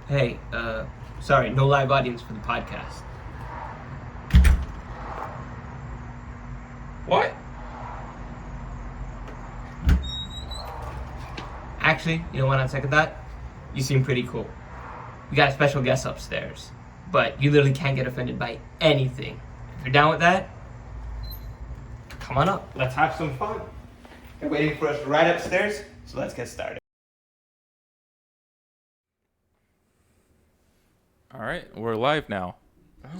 Hey, sorry, no live audience for the podcast. What? Actually, you know what, on second thought, you seem pretty cool. We got a special guest upstairs, but you literally can't get offended by anything. If you're down with that, come on up. Let's have some fun. They're waiting for us right upstairs, so let's get started. All right, we're live now.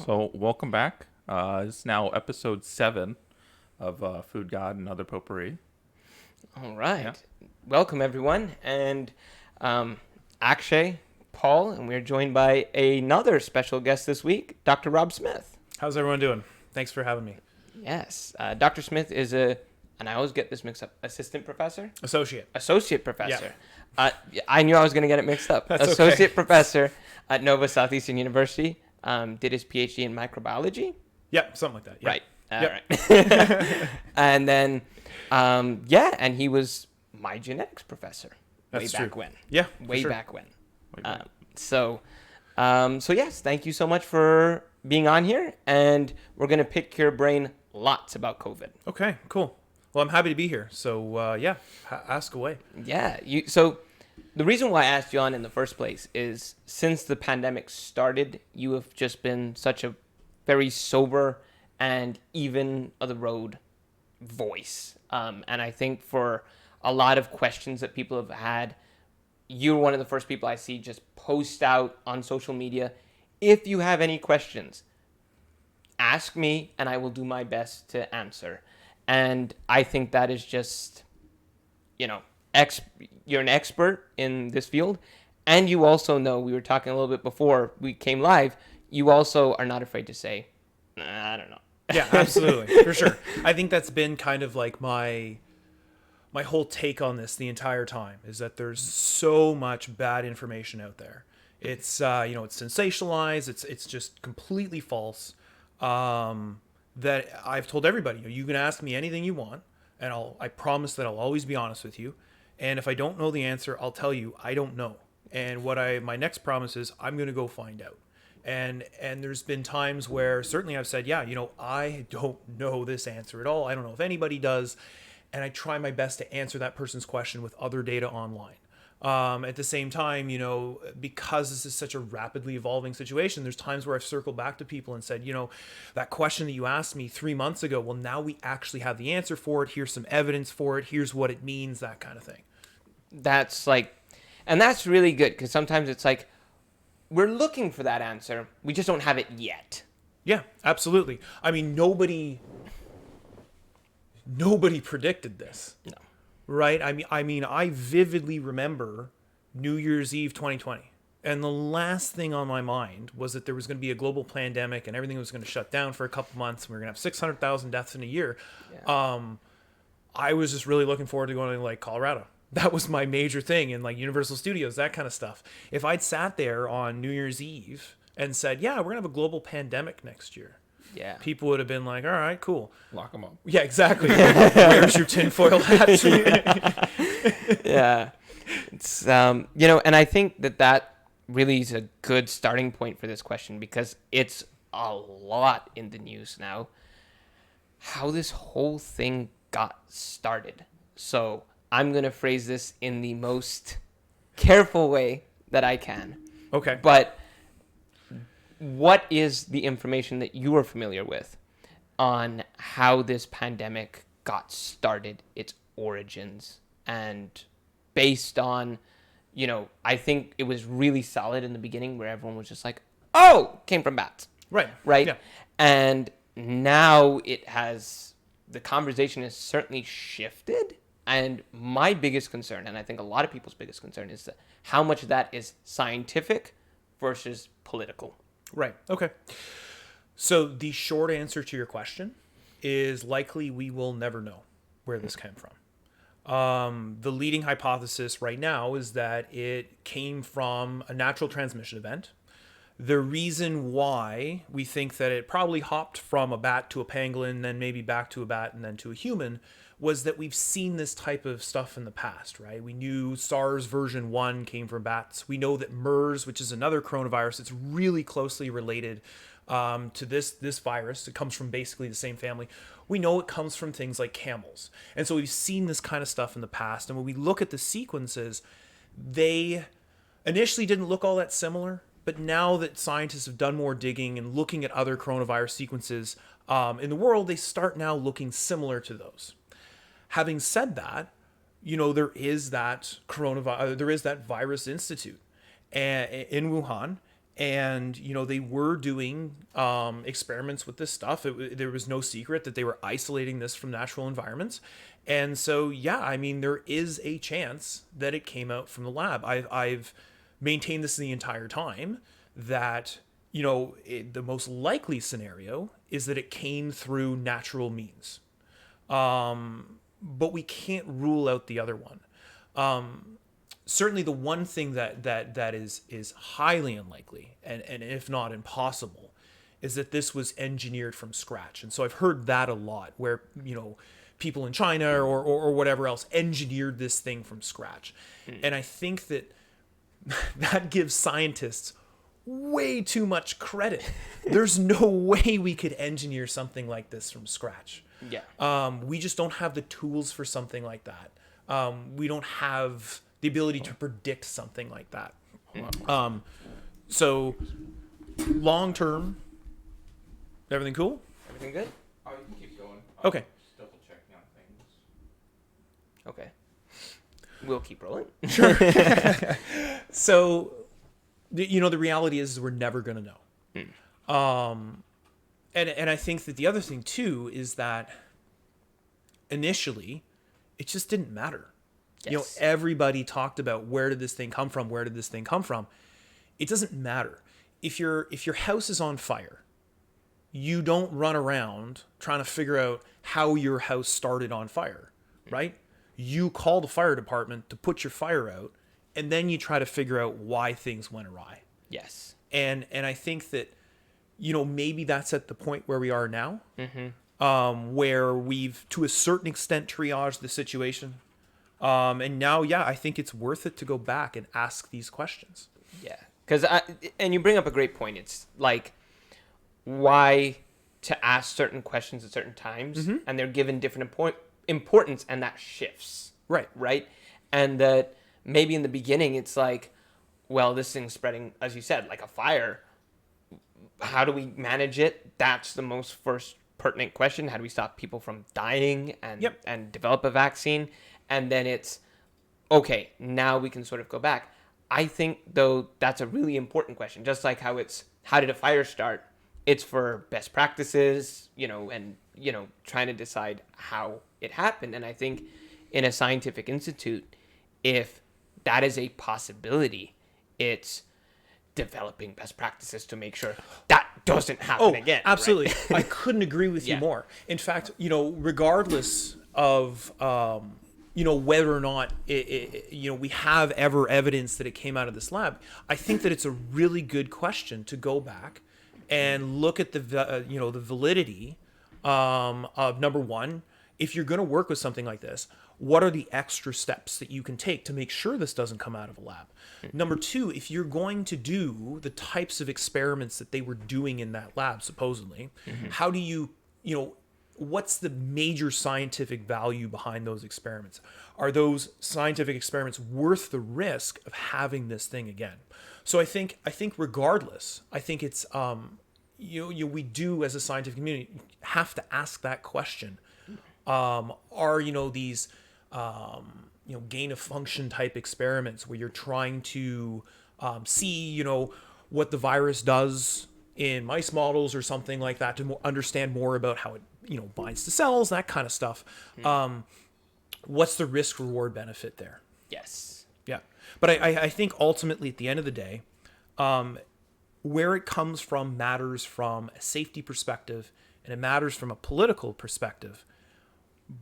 So welcome back. It's now episode 7 of Food God and Other Potpourri. All right. Yeah. Welcome, everyone. And Akshay, Paul, and we're joined by another special guest this week, Dr. Rob Smith. How's everyone doing? Thanks for having me. Yes. Dr. Smith is and I always get this mixed up, assistant professor? Associate Professor. I knew I was going to get it mixed up. That's Associate okay. Professor at Nova Southeastern University. Did his PhD in microbiology. Yep, something like that. Yep. Right. Yep. Right. And then, and he was my genetics professor. That's way back true. when. Yeah, Way sure. back when. Way back. So yes, thank you so much for being on here. And we're going to pick your brain lots about COVID. Okay, cool. Well, I'm happy to be here. So, ask away. Yeah. So the reason why I asked you on in the first place is since the pandemic started, you have just been such a very sober and even of the road voice. And I think for a lot of questions that people have had, you're one of the first people I see just post out on social media. If you have any questions, ask me and I will do my best to answer. And I think that is just, you're an expert in this field. And you also know, we were talking a little bit before we came live, you also are not afraid to say, nah, I don't know. Yeah, absolutely. For sure. I think that's been kind of like my whole take on this the entire time is that there's so much bad information out there. It's it's sensationalized, it's just completely false. That I've told everybody, you can ask me anything you want, and I promise that I'll always be honest with you. And if I don't know the answer, I'll tell you I don't know. And my next promise is I'm going to go find out. And there's been times where certainly I've said, I don't know this answer at all. I don't know if anybody does. And I try my best to answer that person's question with other data online. At the same time, because this is such a rapidly evolving situation, there's times where I've circled back to people and said, that question that you asked me 3 months ago, well, now we actually have the answer for it. Here's some evidence for it. Here's what it means, that kind of thing. That's really good because sometimes it's like, we're looking for that answer. We just don't have it yet. Yeah, absolutely. I mean, nobody predicted this. No. Right? I vividly remember New Year's Eve 2020. And the last thing on my mind was that there was going to be a global pandemic and everything was going to shut down for a couple months. And we were going to have 600,000 deaths in a year. Yeah. I was just really looking forward to going to Colorado. That was my major thing in Universal Studios, that kind of stuff. If I'd sat there on New Year's Eve and said, yeah, we're going to have a global pandemic next year. Yeah. People would have been like, all right, cool. Lock them up. Yeah, exactly. Where's your tinfoil hat? Yeah. It's, and I think that really is a good starting point for this question because it's a lot in the news now how this whole thing got started. So I'm going to phrase this in the most careful way that I can. Okay. But what is the information that you are familiar with on how this pandemic got started, its origins, and based on, I think it was really solid in the beginning where everyone was just like, oh, came from bats. Right. Right? Yeah. And now the conversation has certainly shifted. And my biggest concern, and I think a lot of people's biggest concern, is how much of that is scientific versus political. Right. Okay. So the short answer to your question is likely we will never know where this came from. The leading hypothesis right now is that it came from a natural transmission event. The reason why we think that it probably hopped from a bat to a pangolin, then maybe back to a bat and then to a human was that we've seen this type of stuff in the past, right? We knew SARS version 1 came from bats. We know that MERS, which is another coronavirus, it's really closely related to this virus. It comes from basically the same family. We know it comes from things like camels. And so we've seen this kind of stuff in the past. And when we look at the sequences, they initially didn't look all that similar. But now that scientists have done more digging and looking at other coronavirus sequences in the world, they start now looking similar to those. Having said that, there is that virus institute in Wuhan, and they were doing experiments with this stuff. There was no secret that they were isolating this from natural environments, and so there is a chance that it came out from the lab. I've maintained this the entire time that the most likely scenario is that it came through natural means. But we can't rule out the other one. Certainly the one thing that is highly unlikely and if not impossible is that this was engineered from scratch. And so I've heard that a lot, where people in China or whatever else engineered this thing from scratch. And I think that gives scientists way too much credit. There's no way we could engineer something like this from scratch. Yeah. We just don't have the tools for something like that. We don't have the ability to predict something like that. So long term, everything cool? Everything good? Oh, you can keep going. Okay. Just double checking on things. Okay. We'll keep rolling. So, the reality is we're never going to know. And I think that the other thing too is that initially it just didn't matter. Yes. Everybody talked about where did this thing come from? Where did this thing come from? It doesn't matter. If your house is on fire, you don't run around trying to figure out how your house started on fire, right? You call the fire department to put your fire out, and then you try to figure out why things went awry. Yes. And I think that maybe that's at the point where we are now, where we've, to a certain extent, triaged the situation. And now, I think it's worth it to go back and ask these questions. Yeah. And you bring up a great point. It's like, why to ask certain questions at certain times, and they're given different importance, and that shifts. Right. Right. And that maybe in the beginning, it's like, well, this thing's spreading, as you said, like a fire. How do we manage it? That's the most first pertinent question. How do we stop people from dying and develop a vaccine? And then it's, okay, now we can sort of go back. I think, though, that's a really important question. Just like how did a fire start? It's for best practices, and, trying to decide how it happened. And I think in a scientific institute, if that is a possibility, it's developing best practices to make sure that doesn't happen again. Absolutely. Right? I couldn't agree with you more. In fact, regardless of, whether or not we have evidence that it came out of this lab, I think that it's a really good question to go back and look at the validity of, number one, if you're going to work with something like this, what are the extra steps that you can take to make sure this doesn't come out of a lab? Number two, if you're going to do the types of experiments that they were doing in that lab, supposedly, how do you, what's the major scientific value behind those experiments? Are those scientific experiments worth the risk of having this thing again? So I think regardless, I think it's, we do as a scientific community have to ask that question. Are, these, gain of function type experiments where you're trying to see, what the virus does in mice models or something like that to understand more about how it, binds to cells, that kind of stuff. What's the risk reward benefit there? Yes. Yeah. But I think ultimately at the end of the day, where it comes from matters from a safety perspective, and it matters from a political perspective,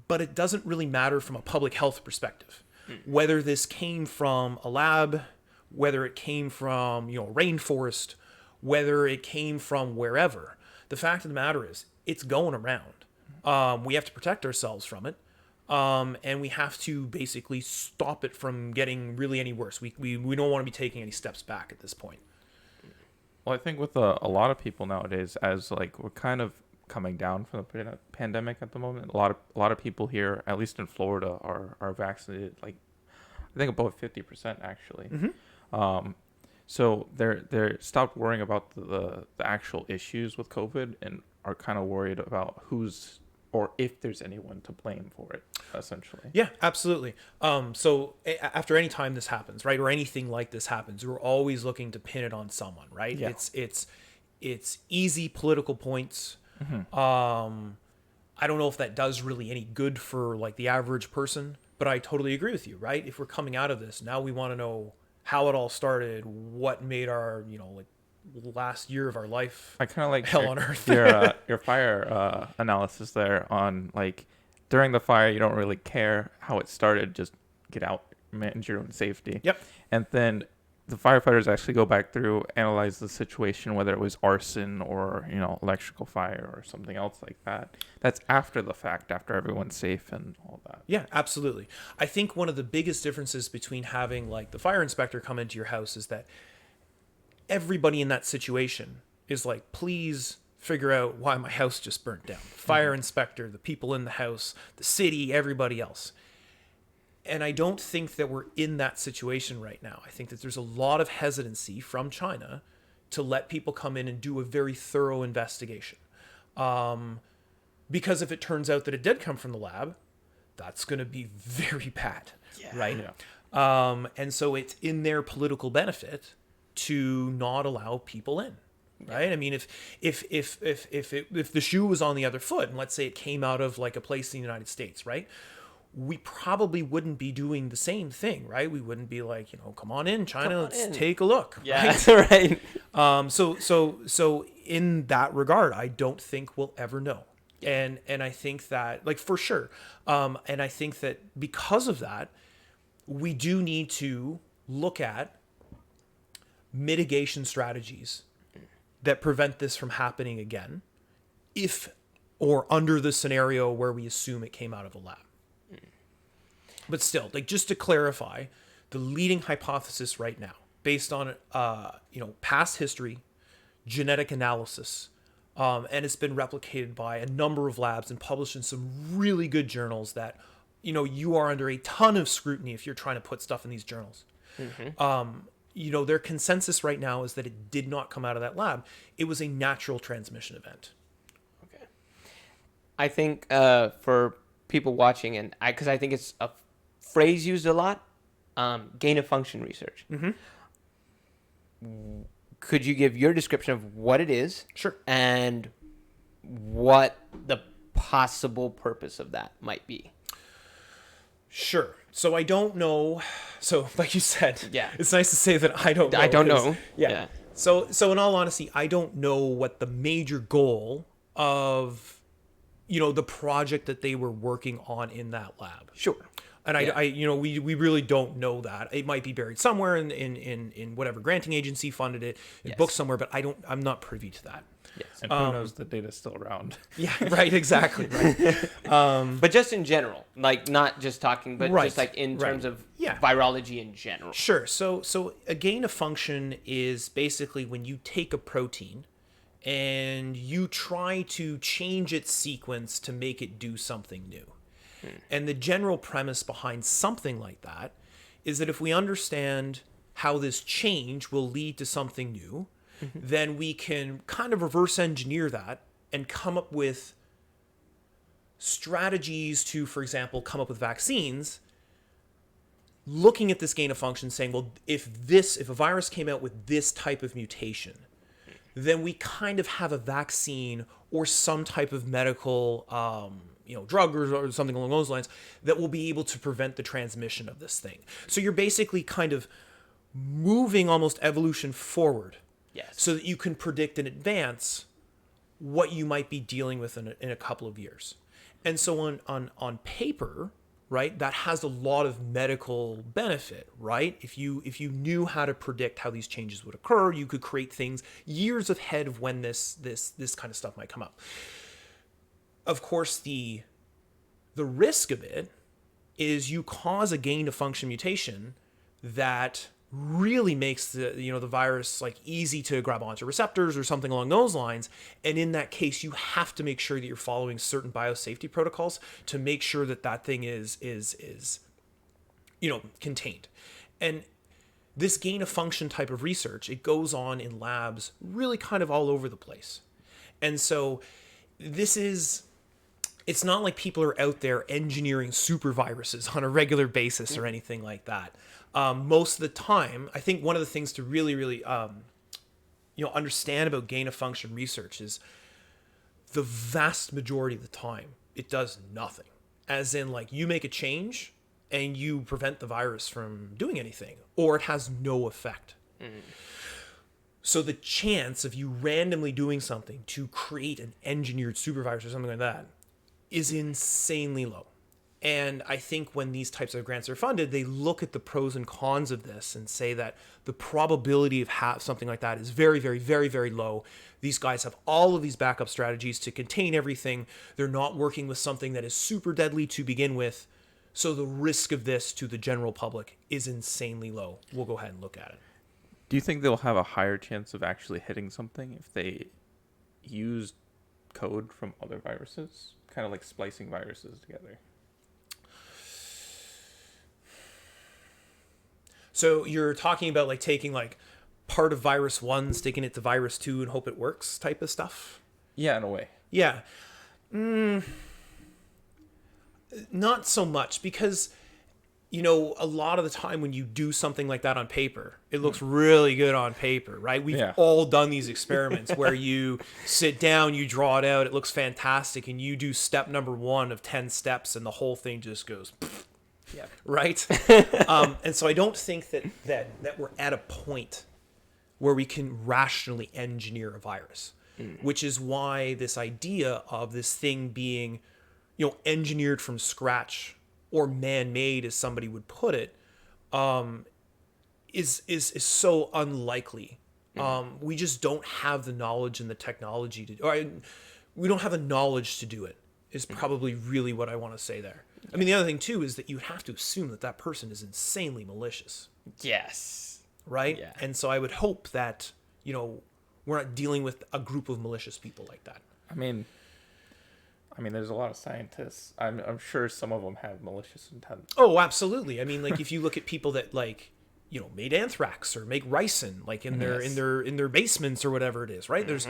but it doesn't really matter from a public health perspective. Whether this came from a lab, whether it came from, rainforest, whether it came from wherever, the fact of the matter is it's going around. We have to protect ourselves from it. and we have to basically stop it from getting really any worse. We don't want to be taking any steps back at this point. Well, I think with a lot of people nowadays, as like we're kind of coming down from the pandemic at the moment, a lot of people here, at least in Florida, are vaccinated. Like I think above 50% actually. So they're stopped worrying about the actual issues with COVID and are kind of worried about who's or if there's anyone to blame for it, essentially. Yeah, absolutely. So after any time this happens, right, or anything like this happens, we're always looking to pin it on someone, right? Yeah. It's easy political points. I don't know if that does really any good for like the average person, but I totally agree with you, right? If we're coming out of this, now we want to know how it all started, what made our, like last year of our life I kind of like hell on earth. your fire analysis there on like during the fire you don't really care how it started, just get out, manage your own safety. Yep. And then the firefighters actually go back through, analyze the situation, whether it was arson or electrical fire or something else like that. That's after the fact, after everyone's safe and all that. Yeah, absolutely. I think one of the biggest differences between having like the fire inspector come into your house is that everybody in that situation is like, please figure out why my house just burnt down. Fire inspector, the people in the house, the city, everybody else. And I don't think that we're in that situation right now. I think that there's a lot of hesitancy from China to let people come in and do a very thorough investigation. Because if it turns out that it did come from the lab, that's going to be very bad, right? Yeah. And so it's in their political benefit to not allow people in, right? I mean, if the shoe was on the other foot, and let's say it came out of like a place in the United States, right? We probably wouldn't be doing the same thing, right? We wouldn't be like, come on in, China, let's take a look. Yeah, Right? right. So in that regard, I don't think we'll ever know. And I think that, like, for sure. And I think that because of that, we do need to look at mitigation strategies that prevent this from happening again, if or under the scenario where we assume it came out of a lab. But still, like, just to clarify, the leading hypothesis right now, based on past history, genetic analysis, and it's been replicated by a number of labs and published in some really good journals that, you are under a ton of scrutiny if you're trying to put stuff in these journals. Their consensus right now is that it did not come out of that lab. It was a natural transmission event. Okay. I think for people watching, and because I think it's a phrase used a lot, gain of function research. Could you give your description of what it is? Sure. And what the possible purpose of that might be? Sure. So I don't know. So like you said, Yeah. it's nice to say that I don't know. I don't 'cause- know. Yeah. Yeah. So in all honesty, I don't know what the major goal of, the project that they were working on in that lab. Sure. And Yeah. we really don't know that. It might be buried somewhere in whatever granting agency funded it, in Yes. books somewhere, but I'm not privy to that. Yes. And who knows, the data's still around. Yeah, right, exactly. Right. But just in general, like not just talking, but Right, just like in right. terms of Yeah. virology in general. Sure. So a gain of function is basically when you take a protein and you try to change its sequence to make it do something new. And the general premise behind something like that is that if we understand how this change will lead to something new, then we can kind of reverse engineer that and come up with strategies to, for example, come up with vaccines, looking at this gain of function, saying, well, if a virus came out with this type of mutation, then we kind of have a vaccine or some type of medical drug or something along those lines that will be able to prevent the transmission of this thing. So you're basically kind of moving almost evolution forward. Yes. So that you can predict in advance what you might be dealing with in a couple of years. And so on paper, right, that has a lot of medical benefit, right? If you knew how to predict how these changes would occur, you could create things years ahead of when this kind of stuff might come up. Of course, the risk of it is you cause a gain of function mutation that really makes the virus like easy to grab onto receptors or something along those lines. And in that case, you have to make sure that you're following certain biosafety protocols to make sure that that thing is contained. And this gain of function type of research, it goes on in labs really kind of all over the place. And so it's not like people are out there engineering super viruses on a regular basis or anything like that. Most of the time, I think one of the things to really, really, understand about gain of function research is the vast majority of the time, it does nothing. As in, like, you make a change and you prevent the virus from doing anything, or it has no effect. So the chance of you randomly doing something to create an engineered supervirus or something like that is insanely low. And I think when these types of grants are funded, they look at the pros and cons of this and say that the probability of something like that is very, very, very, very low. These guys have all of these backup strategies to contain everything. They're not working with something that is super deadly to begin with. So the risk of this to the general public is insanely low. We'll go ahead and look at it. Do you think they'll have a higher chance of actually hitting something if they use code from other viruses? Kind of like splicing viruses together. So you're talking about like taking like part of virus 1, sticking it to virus 2 and hope it works type of stuff? Yeah, in a way. Yeah. Not so much, because a lot of the time when you do something like that on paper, it looks really good on paper, right? We've all done these experiments where you sit down, you draw it out, it looks fantastic, and you do step number 1 of 10 steps and the whole thing just goes right? And so I don't think that we're at a point where we can rationally engineer a virus, which is why this idea of this thing being, engineered from scratch or man-made, as somebody would put it, is so unlikely. We just don't have the knowledge and the technology we don't have the knowledge to do it, is probably really what I want to say there. I mean, the other thing, too, is that you have to assume that that person is insanely malicious. Yes. Right? Yeah. And so I would hope that, we're not dealing with a group of malicious people like that. I mean, there's a lot of scientists. I'm sure some of them have malicious intent. Oh, absolutely. I mean, like, if you look at people that, like, made anthrax or make ricin, like in their basements or whatever it is, right? It's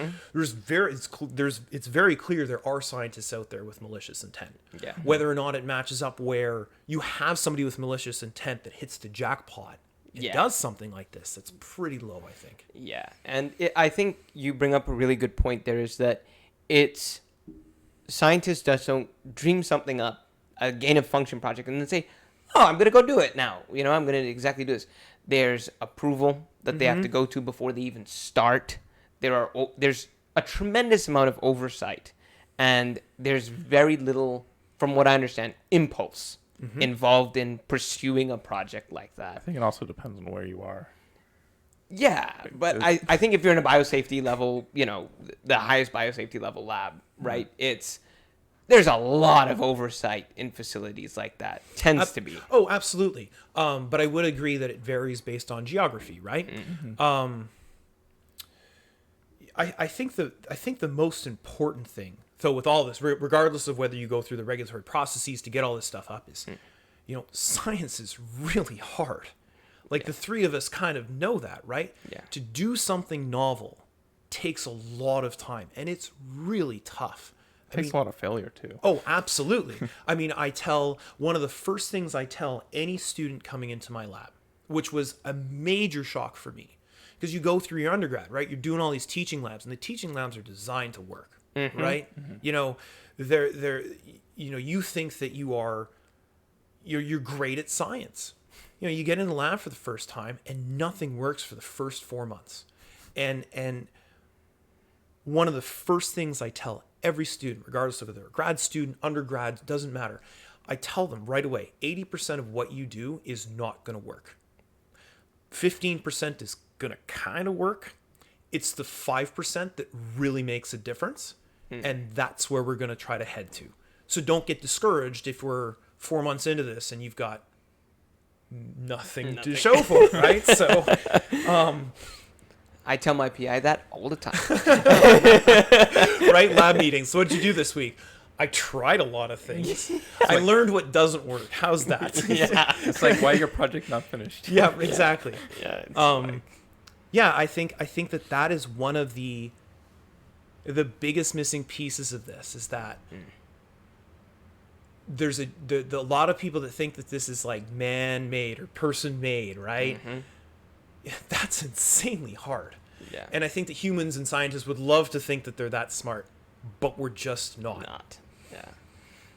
very clear there are scientists out there with malicious intent. Yeah. Whether or not it matches up where you have somebody with malicious intent that hits the jackpot and does something like this, that's pretty low, I think. Yeah, and I think you bring up a really good point there, is that it's scientists just don't dream something up, a gain of function project, and then say, oh, I'm going to go do it now. I'm going to exactly do this. There's approval that they have to go to before they even start. There's a tremendous amount of oversight, and there's very little, from what I understand, impulse involved in pursuing a project like that. I think it also depends on where you are. Yeah, but I think if you're in a biosafety level, the highest biosafety level lab, right, there's a lot of oversight in facilities like that. Tends to be. Oh, absolutely. But I would agree that it varies based on geography, right? I think the most important thing, so with all this, regardless of whether you go through the regulatory processes to get all this stuff up, is, science is really hard. Like, the three of us kind of know that, right? Yeah. To do something novel takes a lot of time, and it's really tough. It takes a lot of failure, too. Oh, absolutely. I mean, one of the first things I tell any student coming into my lab, which was a major shock for me, because you go through your undergrad, right? You're doing all these teaching labs, and the teaching labs are designed to work, right? You think that you're great at science. You get in the lab for the first time, and nothing works for the first 4 months. And one of the first things I tell every student, regardless of whether they're a grad student, undergrad, doesn't matter, I tell them right away, 80% of what you do is not going to work. 15% is going to kind of work. It's the 5% that really makes a difference. And that's where we're going to try to head to. So don't get discouraged if we're 4 months into this and you've got nothing. To show for it, right? So, I tell my PI that all the time. right? Lab meetings. So what did you do this week? I tried a lot of things. I learned what doesn't work. How's that? Yeah. It's like, why your project not finished? Yeah, exactly. Yeah. It's Yeah, I think that is one of the biggest missing pieces of this is that there's a lot of people that think that this is like man-made or person-made, right? That's insanely hard. Yeah. And I think that humans and scientists would love to think that they're that smart, but we're just not. Yeah.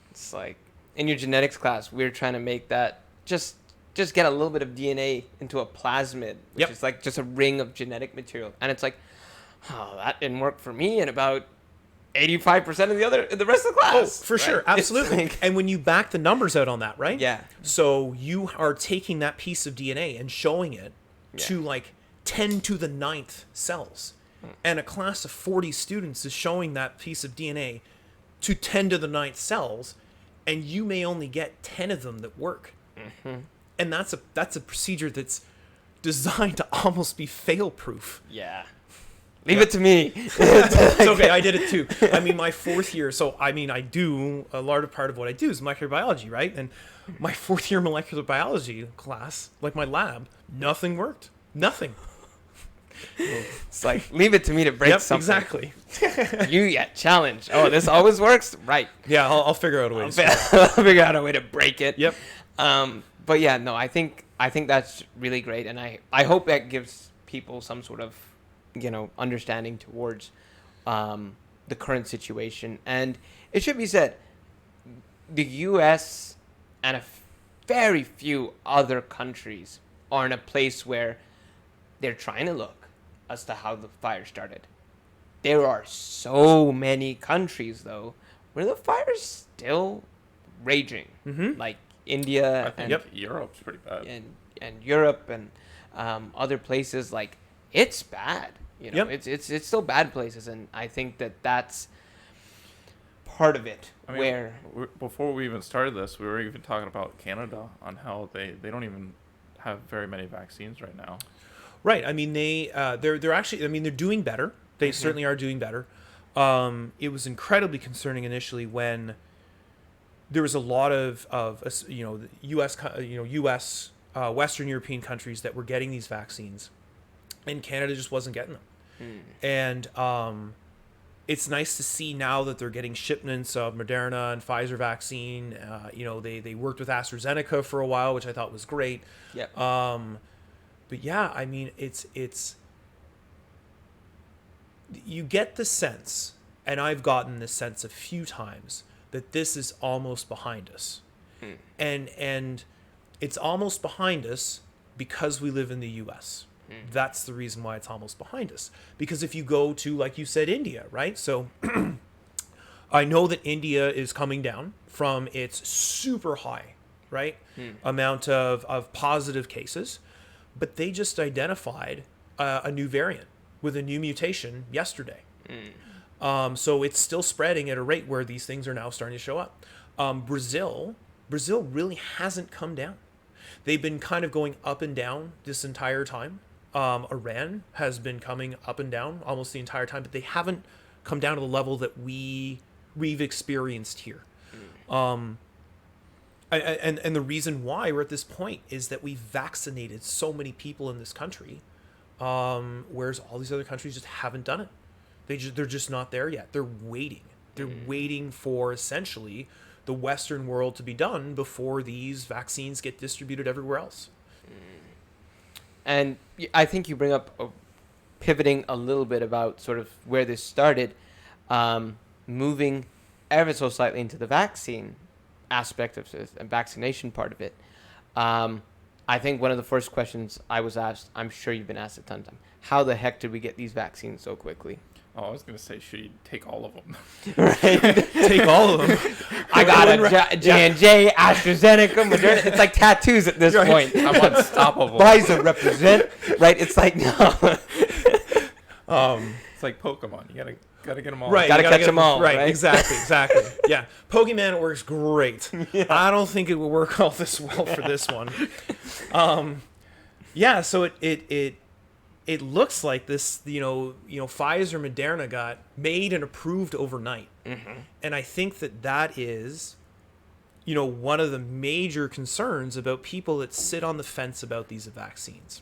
It's like in your genetics class, we were trying to make that just get a little bit of DNA into a plasmid, which is like just a ring of genetic material. And it's like, oh, that didn't work for me and about 85% of the rest of the class. Oh, for right? sure. Absolutely. Like, and when you back the numbers out on that, right? yeah. So you are taking that piece of DNA and showing it to like 10 to the 9th cells. And a class of 40 students is showing that piece of DNA to 10 to the 9th cells, and you may only get 10 of them that work. And that's a procedure that's designed to almost be fail-proof. Yeah. Leave it to me. It's okay, I did it too. I mean, my 4th year, so I mean, I do, a large part of what I do is molecular biology, right? And my 4th year molecular biology class, like my lab, nothing worked. Nothing. It's like, leave it to me to break something. Exactly. Challenge. Oh, this always works? Right. Yeah, I'll figure out a way. I'll figure out a way to break it. Yep. But yeah, no, I think that's really great, and I hope that gives people some sort of, understanding towards the current situation. And it should be said, the U.S. and a very few other countries are in a place where they're trying to look as to how the fire started. There are so many countries, though, where the fire's still raging, like India I think Europe's pretty bad. and Europe and other places. Like, it's bad. It's still bad places, and I think that's part of it. I mean, before we even started this, we were even talking about Canada on how they don't even have very many vaccines right now. Right. I mean, they're actually. I mean, they're doing better. They certainly are doing better. It was incredibly concerning initially when there was a lot of U.S. Western European countries that were getting these vaccines, and Canada just wasn't getting them. And it's nice to see now that they're getting shipments of Moderna and Pfizer vaccine. They worked with AstraZeneca for a while, which I thought was great. Yep. But yeah, I mean, it's you get the sense, and I've gotten this sense a few times, that this is almost behind us. And it's almost behind us because we live in the U.S. That's the reason why it's almost behind us. Because if you go to, like you said, India, right? So I know that India is coming down from its super high, right, amount of positive cases. But they just identified a new variant with a new mutation yesterday. So it's still spreading at a rate where these things are now starting to show up. Brazil really hasn't come down. They've been kind of going up and down this entire time. Iran has been coming up and down almost the entire time, but they haven't come down to the level that we've experienced here. And the reason why we're at this point is that we've vaccinated so many people in this country, whereas all these other countries just haven't done it. They're just not there yet. They're waiting. They're waiting for essentially the Western world to be done before these vaccines get distributed everywhere else. And I think you bring up pivoting a little bit about sort of where this started, moving ever so slightly into the vaccine aspect of this and vaccination part of it. I think one of the first questions I was asked, I'm sure you've been asked a ton of times, how the heck did we get these vaccines so quickly? Oh, I was going to say, should you take all of them? Right? Take all of them. I got a J&J, AstraZeneca, Moderna. It's like tattoos at this point. I'm unstoppable. Pfizer represent, right? It's like, no. It's like Pokemon. You got to Gotta get them all. Right, Gotta you catch get 'em all, Right, right? exactly. Yeah, Pokemon works great. I don't think it would work all this well for this one. Yeah, so it looks like this, Pfizer Moderna got made and approved overnight, and I think that is, one of the major concerns about people that sit on the fence about these vaccines.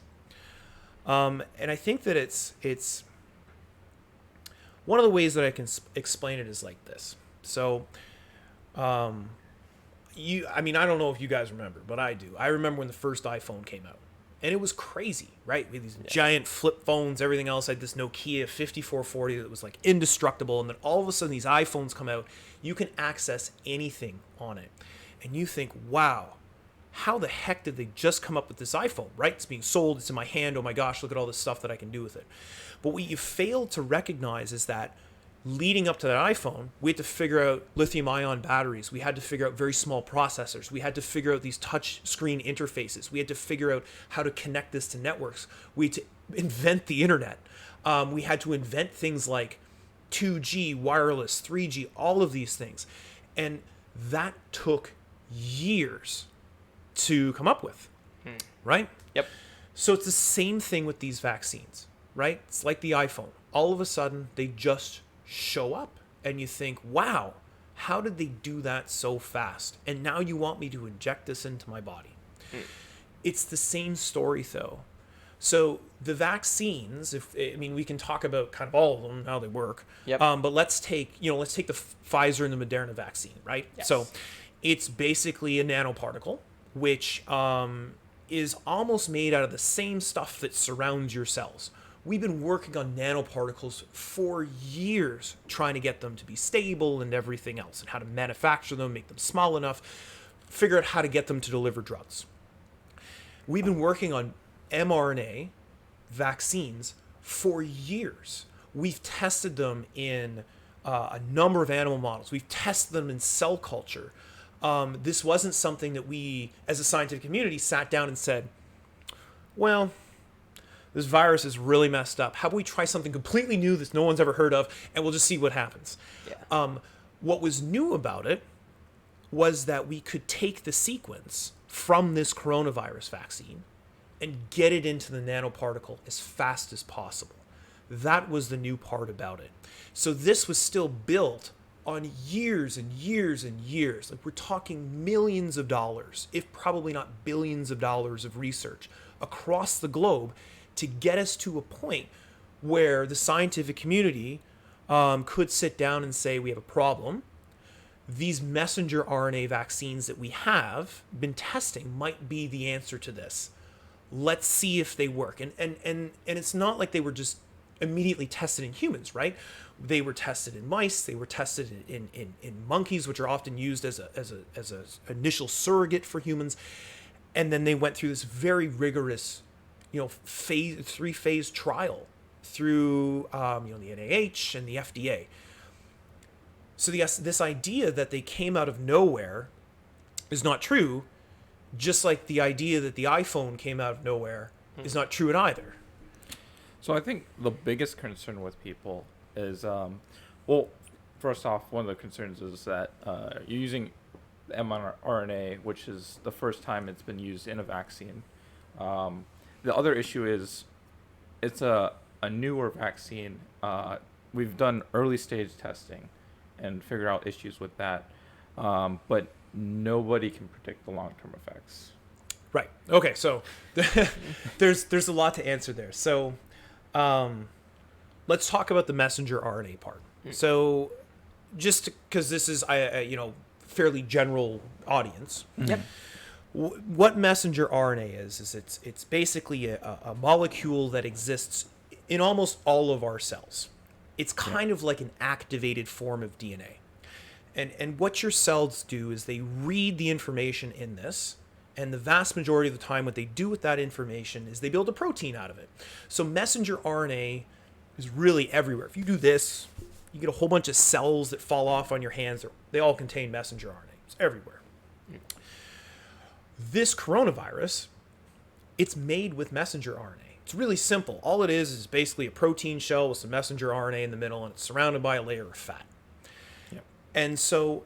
And I think that it's one of the ways that I can explain it is like this. So, I don't know if you guys remember, but I do. I remember when the first iPhone came out, and it was crazy, right? We had these giant flip phones, everything else. I had this Nokia 5440 that was like indestructible, and then all of a sudden these iPhones come out. You can access anything on it, and you think, wow, how the heck did they just come up with this iPhone, right? It's being sold, it's in my hand, oh my gosh, look at all this stuff that I can do with it. But what you failed to recognize is that leading up to that iPhone, we had to figure out lithium-ion batteries. We had to figure out very small processors. We had to figure out these touch screen interfaces. We had to figure out how to connect this to networks. We had to invent the internet. We had to invent things like 2G, wireless, 3G, all of these things. And that took years to come up with, right? Yep. So it's the same thing with these vaccines, right? It's like the iPhone. All of a sudden, they just show up, and you think, wow, how did they do that so fast? And now you want me to inject this into my body. It's the same story, though. So the vaccines, we can talk about kind of all of them, how they work. Yep. But let's take the Pfizer and the Moderna vaccine, right? Yes. So it's basically a nanoparticle, which is almost made out of the same stuff that surrounds your cells. We've been working on nanoparticles for years, trying to get them to be stable and everything else, and how to manufacture them, make them small enough, figure out how to get them to deliver drugs. We've been working on mRNA vaccines for years. We've tested them in a number of animal models. We've tested them in cell culture. This wasn't something that we, as a scientific community, sat down and said, well, this virus is really messed up. How about we try something completely new that no one's ever heard of, and we'll just see what happens? Yeah. What was new about it was that we could take the sequence from this coronavirus vaccine and get it into the nanoparticle as fast as possible. That was the new part about it. So this was still built on years and years and years. Like, we're talking millions of dollars, if probably not billions of dollars of research across the globe to get us to a point where the scientific community could sit down and say, we have a problem. These messenger RNA vaccines that we have been testing might be the answer to this. Let's see if they work. And it's not like they were just immediately tested in humans, right? They were tested in mice. They were tested in monkeys, which are often used as a initial surrogate for humans. And then they went through this very rigorous, three-phase trial through the NIH and the FDA. So this idea that they came out of nowhere is not true, just like the idea that the iPhone came out of nowhere is not true at either. So I think the biggest concern with people is, first off, one of the concerns is that you're using mRNA, which is the first time it's been used in a vaccine. The other issue is it's a newer vaccine. We've done early stage testing and figure out issues with that, but nobody can predict the long-term effects. Right. Okay. So there's a lot to answer there. So let's talk about the messenger RNA part. So just because this is a fairly general audience. Yep. What messenger RNA is it's basically a molecule that exists in almost all of our cells. It's kind of like an activated form of DNA. And what your cells do is they read the information in this, and the vast majority of the time what they do with that information is they build a protein out of it. So messenger RNA is really everywhere. If you do this, you get a whole bunch of cells that fall off on your hands. They all contain messenger RNA. It's everywhere. This coronavirus, it's made with messenger RNA. It's really simple. All it is basically a protein shell with some messenger RNA in the middle, and it's surrounded by a layer of fat. Yep. And so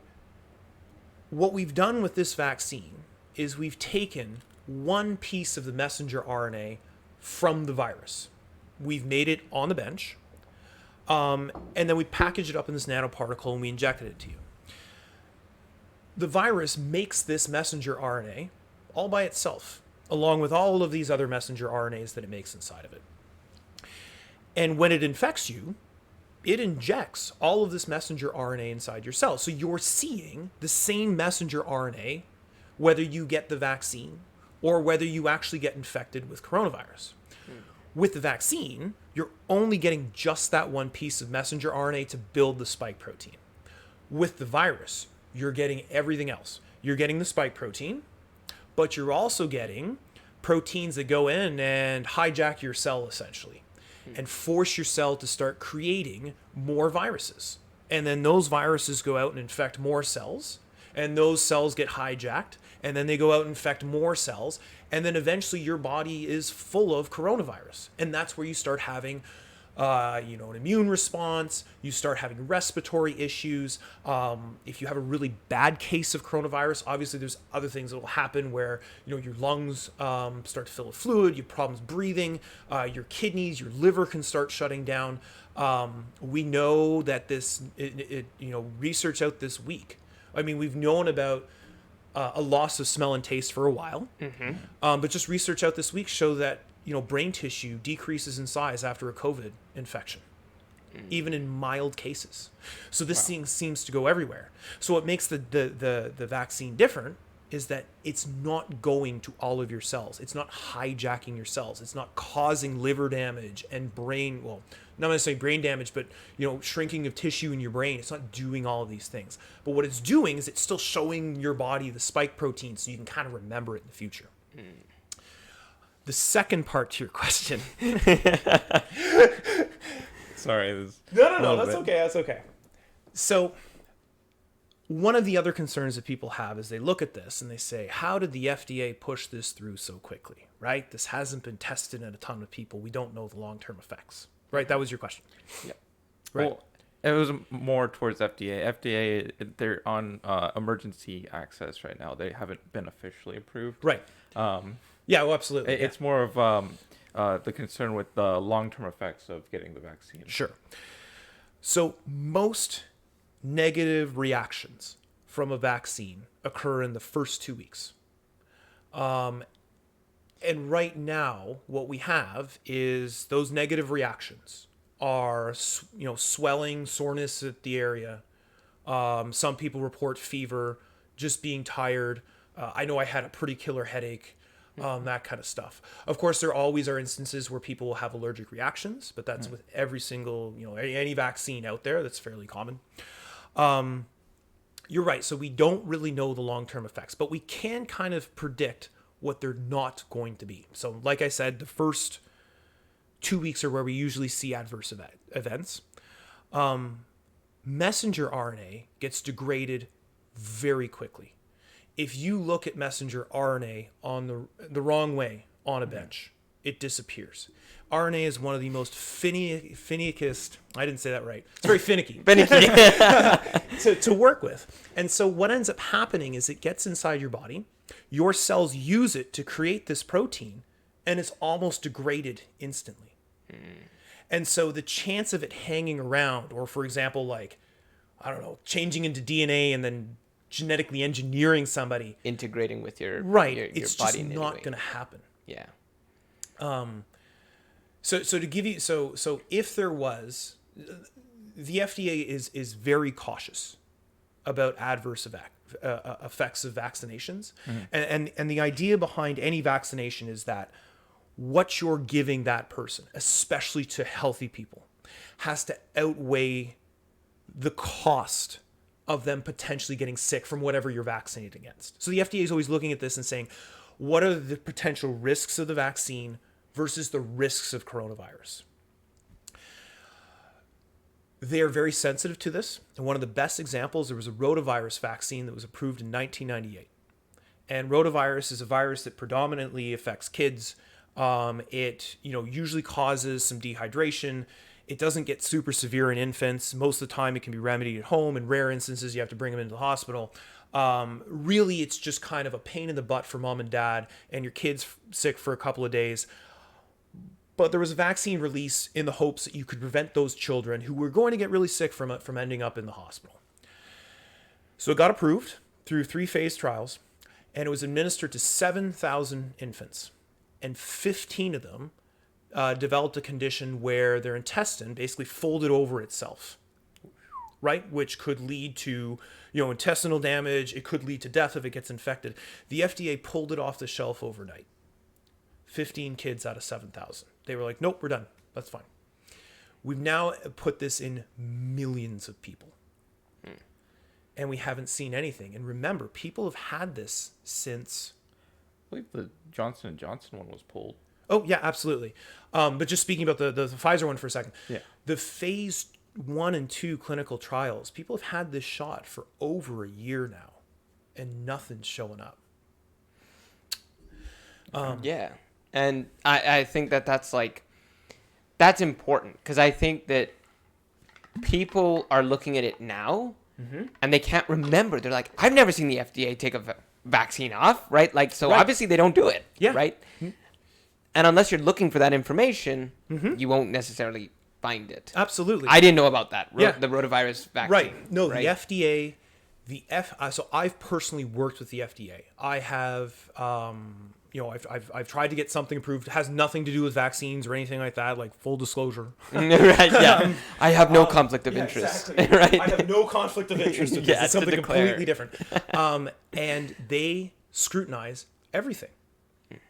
what we've done with this vaccine is we've taken one piece of the messenger RNA from the virus. We've made it on the bench, and then we package it up in this nanoparticle and we injected it to you. The virus makes this messenger RNA all by itself, along with all of these other messenger RNAs that it makes inside of it. And when it infects you, it injects all of this messenger RNA inside your cells. So you're seeing the same messenger RNA, whether you get the vaccine or whether you actually get infected with coronavirus. With the vaccine, you're only getting just that one piece of messenger RNA to build the spike protein. With the virus, you're getting everything else. You're getting the spike protein, but you're also getting proteins that go in and hijack your cell essentially and force your cell to start creating more viruses. And then those viruses go out and infect more cells, and those cells get hijacked, and then they go out and infect more cells, and then eventually your body is full of coronavirus. And that's where you start having an immune response, you start having respiratory issues. If you have a really bad case of coronavirus, obviously there's other things that will happen where, your lungs start to fill with fluid, you have problems breathing, your kidneys, your liver can start shutting down. We know that research out this week. I mean, we've known about a loss of smell and taste for a while, but just research out this week show that brain tissue decreases in size after a COVID infection, even in mild cases. So this thing seems to go everywhere. So what makes the vaccine different is that it's not going to all of your cells. It's not hijacking your cells. It's not causing liver damage and brain, well, not necessarily brain damage, but shrinking of tissue in your brain. It's not doing all of these things. But what it's doing is it's still showing your body the spike protein so you can kind of remember it in the future. The second part to your question. Sorry. No, that's okay. That's okay. So one of the other concerns that people have is they look at this and they say, how did the FDA push this through so quickly, right? This hasn't been tested in a ton of people. We don't know the long-term effects, right? That was your question. Yeah. Right. Well, it was more towards FDA. FDA, they're on emergency access right now. They haven't been officially approved. Right. Yeah, well, absolutely. It's more of the concern with the long-term effects of getting the vaccine. Sure. So most negative reactions from a vaccine occur in the first 2 weeks. And right now, what we have is those negative reactions are, swelling, soreness at the area. Some people report fever, just being tired. I know I had a pretty killer headache. That kind of stuff. Of course, there always are instances where people will have allergic reactions, but that's with every single, any vaccine out there. That's fairly common. You're right. So we don't really know the long-term effects, but we can kind of predict what they're not going to be. So like I said, the first 2 weeks are where we usually see adverse events. Messenger RNA gets degraded very quickly. If you look at messenger RNA on the wrong way on a bench, it disappears. RNA is one of the most finickiest, I didn't say that right. It's very finicky. to work with. And so what ends up happening is it gets inside your body, your cells use it to create this protein, and it's almost degraded instantly. And so the chance of it hanging around, or for example, changing into DNA and then genetically engineering somebody, integrating with your it's body just not going to happen. Yeah. So to give you so if there was, the FDA is very cautious about adverse effects of vaccinations, and the idea behind any vaccination is that what you're giving that person, especially to healthy people, has to outweigh the cost of them potentially getting sick from whatever you're vaccinated against. So the FDA is always looking at this and saying, what are the potential risks of the vaccine versus the risks of coronavirus? They are very sensitive to this. And one of the best examples, there was a rotavirus vaccine that was approved in 1998. And rotavirus is a virus that predominantly affects kids. It, usually causes some dehydration. It doesn't get super severe in infants. Most of the time it can be remedied at home. In rare instances, you have to bring them into the hospital. Really, it's just kind of a pain in the butt for mom and dad, and your kid's sick for a couple of days. But there was a vaccine release in the hopes that you could prevent those children who were going to get really sick from it from ending up in the hospital. So it got approved through 3 phase trials, and it was administered to 7,000 infants. And 15 of them developed a condition where their intestine basically folded over itself, right? Which could lead to, intestinal damage. It could lead to death if it gets infected. The FDA pulled it off the shelf overnight. 15 kids out of 7,000. They were like, nope, we're done. That's fine. We've now put this in millions of people. And we haven't seen anything. And remember, people have had this since... I believe the Johnson & Johnson one was pulled. Oh, yeah, absolutely. But just speaking about the Pfizer one for a second. Yeah. The phase 1 and 2 clinical trials, people have had this shot for over a year now. And nothing's showing up. Yeah. And I think that's important, because I think that people are looking at it now and they can't remember. They're like, I've never seen the FDA take a vaccine off, right? Like, so Right. obviously they don't do it, Yeah. right? And unless you're looking for that information, you won't necessarily find it. Absolutely. I didn't know about that, Yeah. the rotavirus vaccine. Right. No, right? the FDA, so I've personally worked with the FDA. I have, I've tried to get something approved. It has nothing to do with vaccines or anything like that, like full disclosure. Right, yeah. I have no conflict of interest, Exactly. right? I have no conflict of interest with Yeah, this. It's to something declare. completely different. And they scrutinize everything,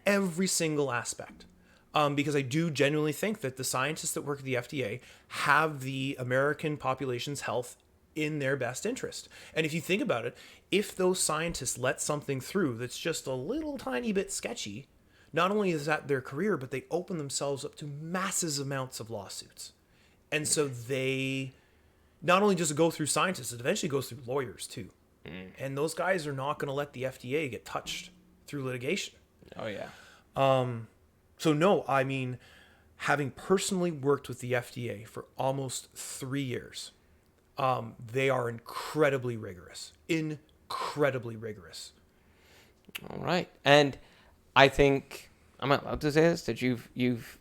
every single aspect. Because I do genuinely think that the scientists that work at the FDA have the American population's health in their best interest. And if you think about it, if those scientists let something through that's just a little tiny bit sketchy, not only is that their career, but they open themselves up to massive amounts of lawsuits. And so they not only does it go through scientists, it eventually goes through lawyers too. And those guys are not going to let the FDA get touched through litigation. Oh, yeah. So no, I mean, having personally worked with the FDA for almost 3 years, they are incredibly rigorous. Incredibly rigorous. All right. And I think I'm allowed to say this, that you've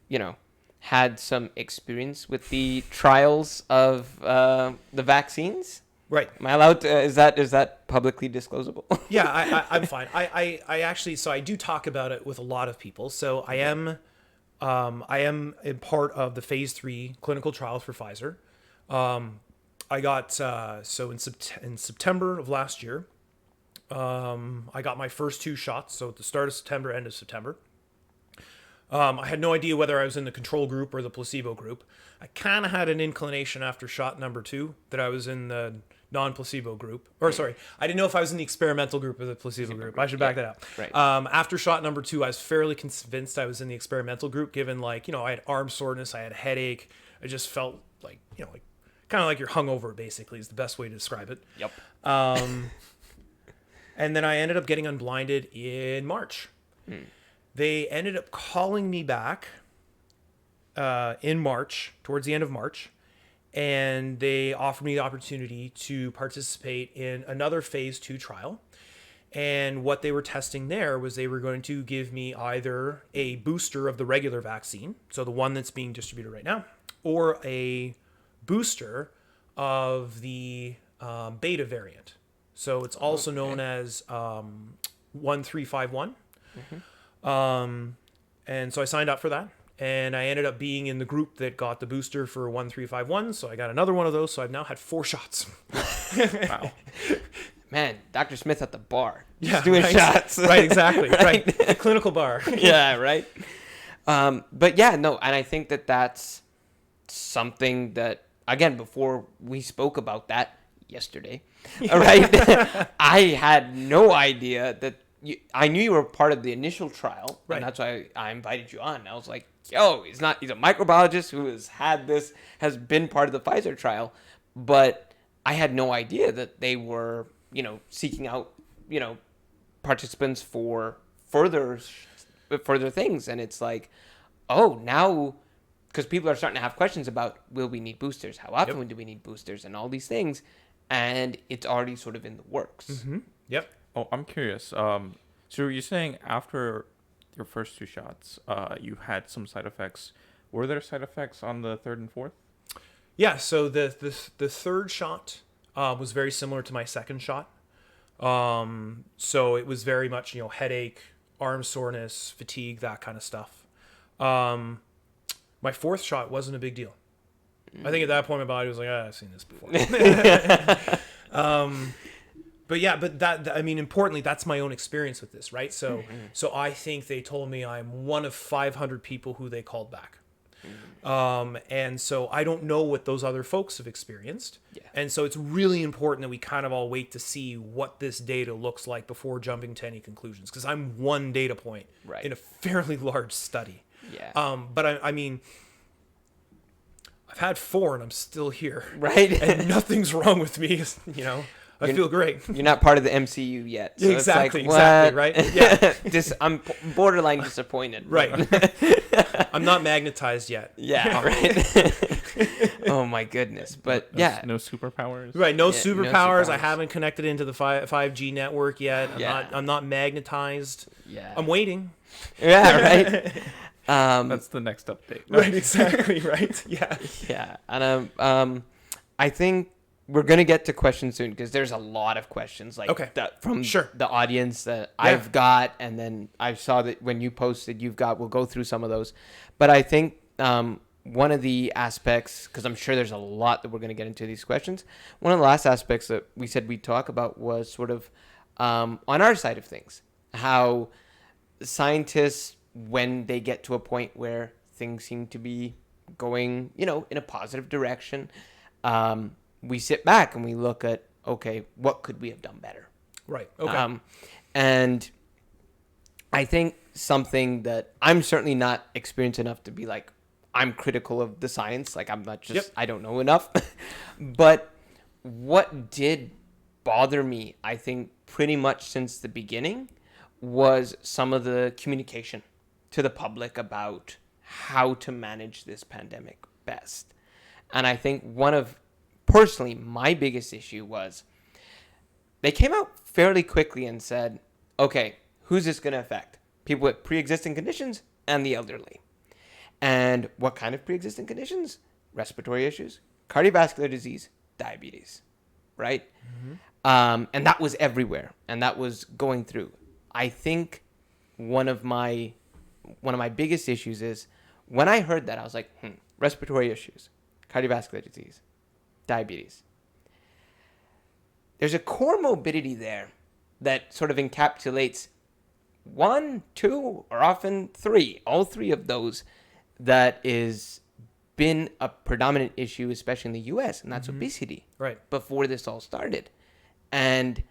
had some experience with the trials of the vaccines. Right. Am I allowed to? Is that publicly disclosable? Yeah, I'm fine. I actually, so I do talk about it with a lot of people. So I am in part of the phase 3 clinical trials for Pfizer. I got, so in September of last year, I got my first 2 shots. So at the start of September, end of September. I had no idea whether I was in the control group or the placebo group. I kind of had an inclination after shot number 2 that I was in the non-placebo group. Or sorry, I didn't know if I was in the experimental group or the placebo group. I should back that up. Right. After shot number 2, I was fairly convinced I was in the experimental group, given I had arm soreness, I had a headache. I just felt like, kind of like you're hungover, basically, is the best way to describe it. Yep. And then I ended up getting unblinded in March. They ended up calling me back in March, towards the end of March, and they offered me the opportunity to participate in another phase 2 trial. And what they were testing there was they were going to give me either a booster of the regular vaccine, so the one that's being distributed right now, or a booster of the beta variant. So it's also known as 1351. And so I signed up for that, and I ended up being in the group that got the booster for 1351. So I got another one of those. So I've now had 4 shots. Wow. Man, Dr. Smith at the bar. Yeah, Just doing right. shots. Right, exactly. Right. The clinical bar. Yeah, right. But yeah, no, and I think that that's something that, again, before we spoke about that yesterday, all right, I had no idea that I knew you were part of the initial trial, Right. and that's why I invited you on. I was like, yo, he's a microbiologist who has been part of the Pfizer trial, but I had no idea that they were, seeking out, participants for further further things. And it's like, oh, now, because people are starting to have questions about, will we need boosters? How often do we need boosters? And all these things. And it's already sort of in the works. Mm-hmm. Yep. Oh, I'm curious. So you're saying after your first 2 shots, you had some side effects. Were there side effects on the 3rd and 4th? Yeah. So the 3rd shot was very similar to my 2nd shot. So it was very much, headache, arm soreness, fatigue, that kind of stuff. My 4th shot wasn't a big deal. I think at that point my body was like, I've seen this before. But that, I mean, importantly, that's my own experience with this, right? So, so I think they told me I'm one of 500 people who they called back. And so I don't know what those other folks have experienced. Yeah. And so it's really important that we kind of all wait to see what this data looks like before jumping to any conclusions. Because I'm one data point in a fairly large study. Yeah. But I mean, I've had 4 and I'm still here. Right. And nothing's wrong with me, I feel great. You're not part of the MCU yet. So Exactly, it's like, right? Yeah. I'm borderline disappointed. Right. I'm not magnetized yet. Yeah, right. Oh my goodness. But yeah. No superpowers. Right, no Yeah, superpowers. no I superpowers. haven't connected into the 5G network yet. I'm not magnetized. Yeah. I'm waiting. Yeah, right. That's the next update. Right, exactly, right? Yeah. Yeah. And I think we're going to get to questions soon because there's a lot of questions that from the audience that I've got. And then I saw that when you posted, we'll go through some of those. But I think one of the aspects, because I'm sure there's a lot that we're going to get into these questions. One of the last aspects that we said we'd talk about was sort of on our side of things, how scientists, when they get to a point where things seem to be going, in a positive direction, we sit back and we look at, okay, what could we have done better? Right. Okay. And I think something that I'm certainly not experienced enough to be like, I'm critical of the science. Like I'm not just, I don't know enough. But what did bother me, I think pretty much since the beginning, was some of the communication to the public about how to manage this pandemic best. And I think personally, my biggest issue was they came out fairly quickly and said, okay, who's this going to affect? People with pre-existing conditions and the elderly. And what kind of pre-existing conditions? Respiratory issues, cardiovascular disease, diabetes, right? Mm-hmm. And that was everywhere. And that was going through. I think one of my biggest issues is when I heard that, I was like, respiratory issues, cardiovascular disease, diabetes. There's a core morbidity there that sort of encapsulates 1, 2, or often 3, all 3 of those that is been a predominant issue, especially in the U.S., and that's obesity. Right. Before this all started. And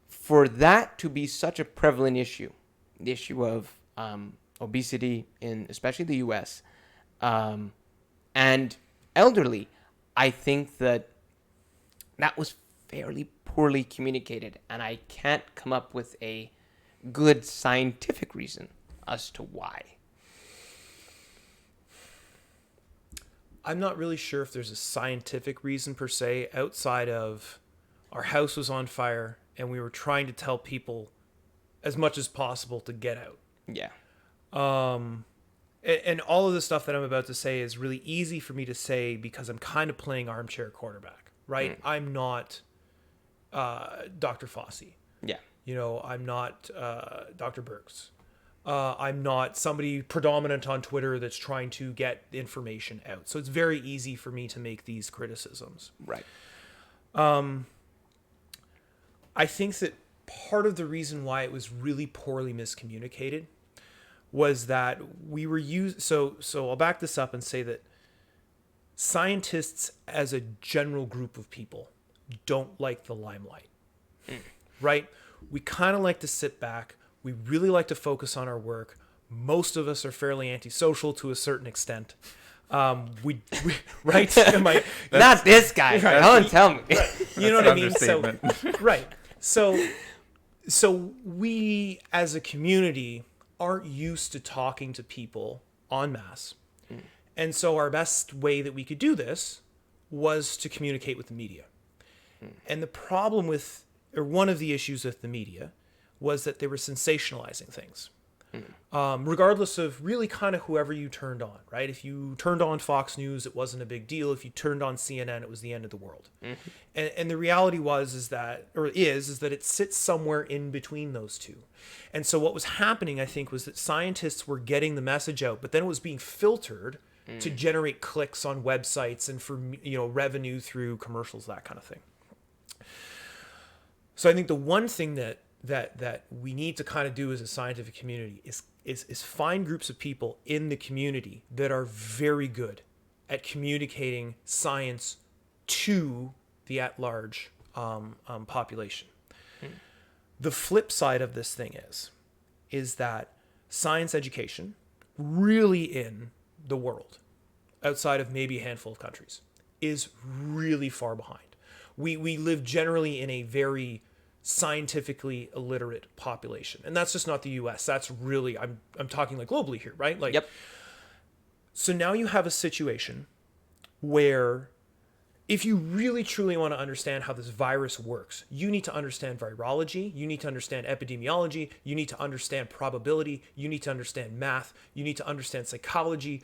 for that to be such a prevalent issue, the issue of obesity in especially the U.S., and elderly, I think that was fairly poorly communicated, and I can't come up with a good scientific reason as to why. I'm not really sure if there's a scientific reason per se outside of our house was on fire and we were trying to tell people as much as possible to get out. Yeah. And all of the stuff that I'm about to say is really easy for me to say because I'm kind of playing armchair quarterback, right? I'm not Dr. Fauci. Yeah. I'm not Dr. Birx. I'm not somebody predominant on Twitter that's trying to get information out. So it's very easy for me to make these criticisms. Right. I think that part of the reason why it was really poorly miscommunicated was that we were so I'll back this up and say that scientists as a general group of people don't like the limelight. Right? We kind of like to sit back. We really like to focus on our work. Most of us are fairly antisocial to a certain extent. We right? Not this guy. Right. Don't tell me. You know what I mean? So, right. So we as a community aren't used to talking to people en masse. And so our best way that we could do this was to communicate with the media. And the problem with, or one of the issues with the media, was that they were sensationalizing things. Regardless of really kind of whoever you turned on, right? If you turned on Fox News, it wasn't a big deal. If you turned on CNN, it was the end of the world. And the reality is that it sits somewhere in between those two. And so what was happening, I think, was that scientists were getting the message out, but then it was being filtered to generate clicks on websites and for, you know, revenue through commercials, that kind of thing. So I think the one thing that we need to kind of do as a scientific community is find groups of people in the community that are very good at communicating science to the at-large population. The flip side of this thing is that science education really in the world, outside of maybe a handful of countries, is really far behind. We live generally in a very scientifically illiterate population, and that's just not the US. That's really, I'm talking like globally here, right? Like, Yep. So now you have a situation where if you really truly want to understand how this virus works, you need to understand virology, you need to understand epidemiology, you need to understand probability, you need to understand math, you need to understand psychology,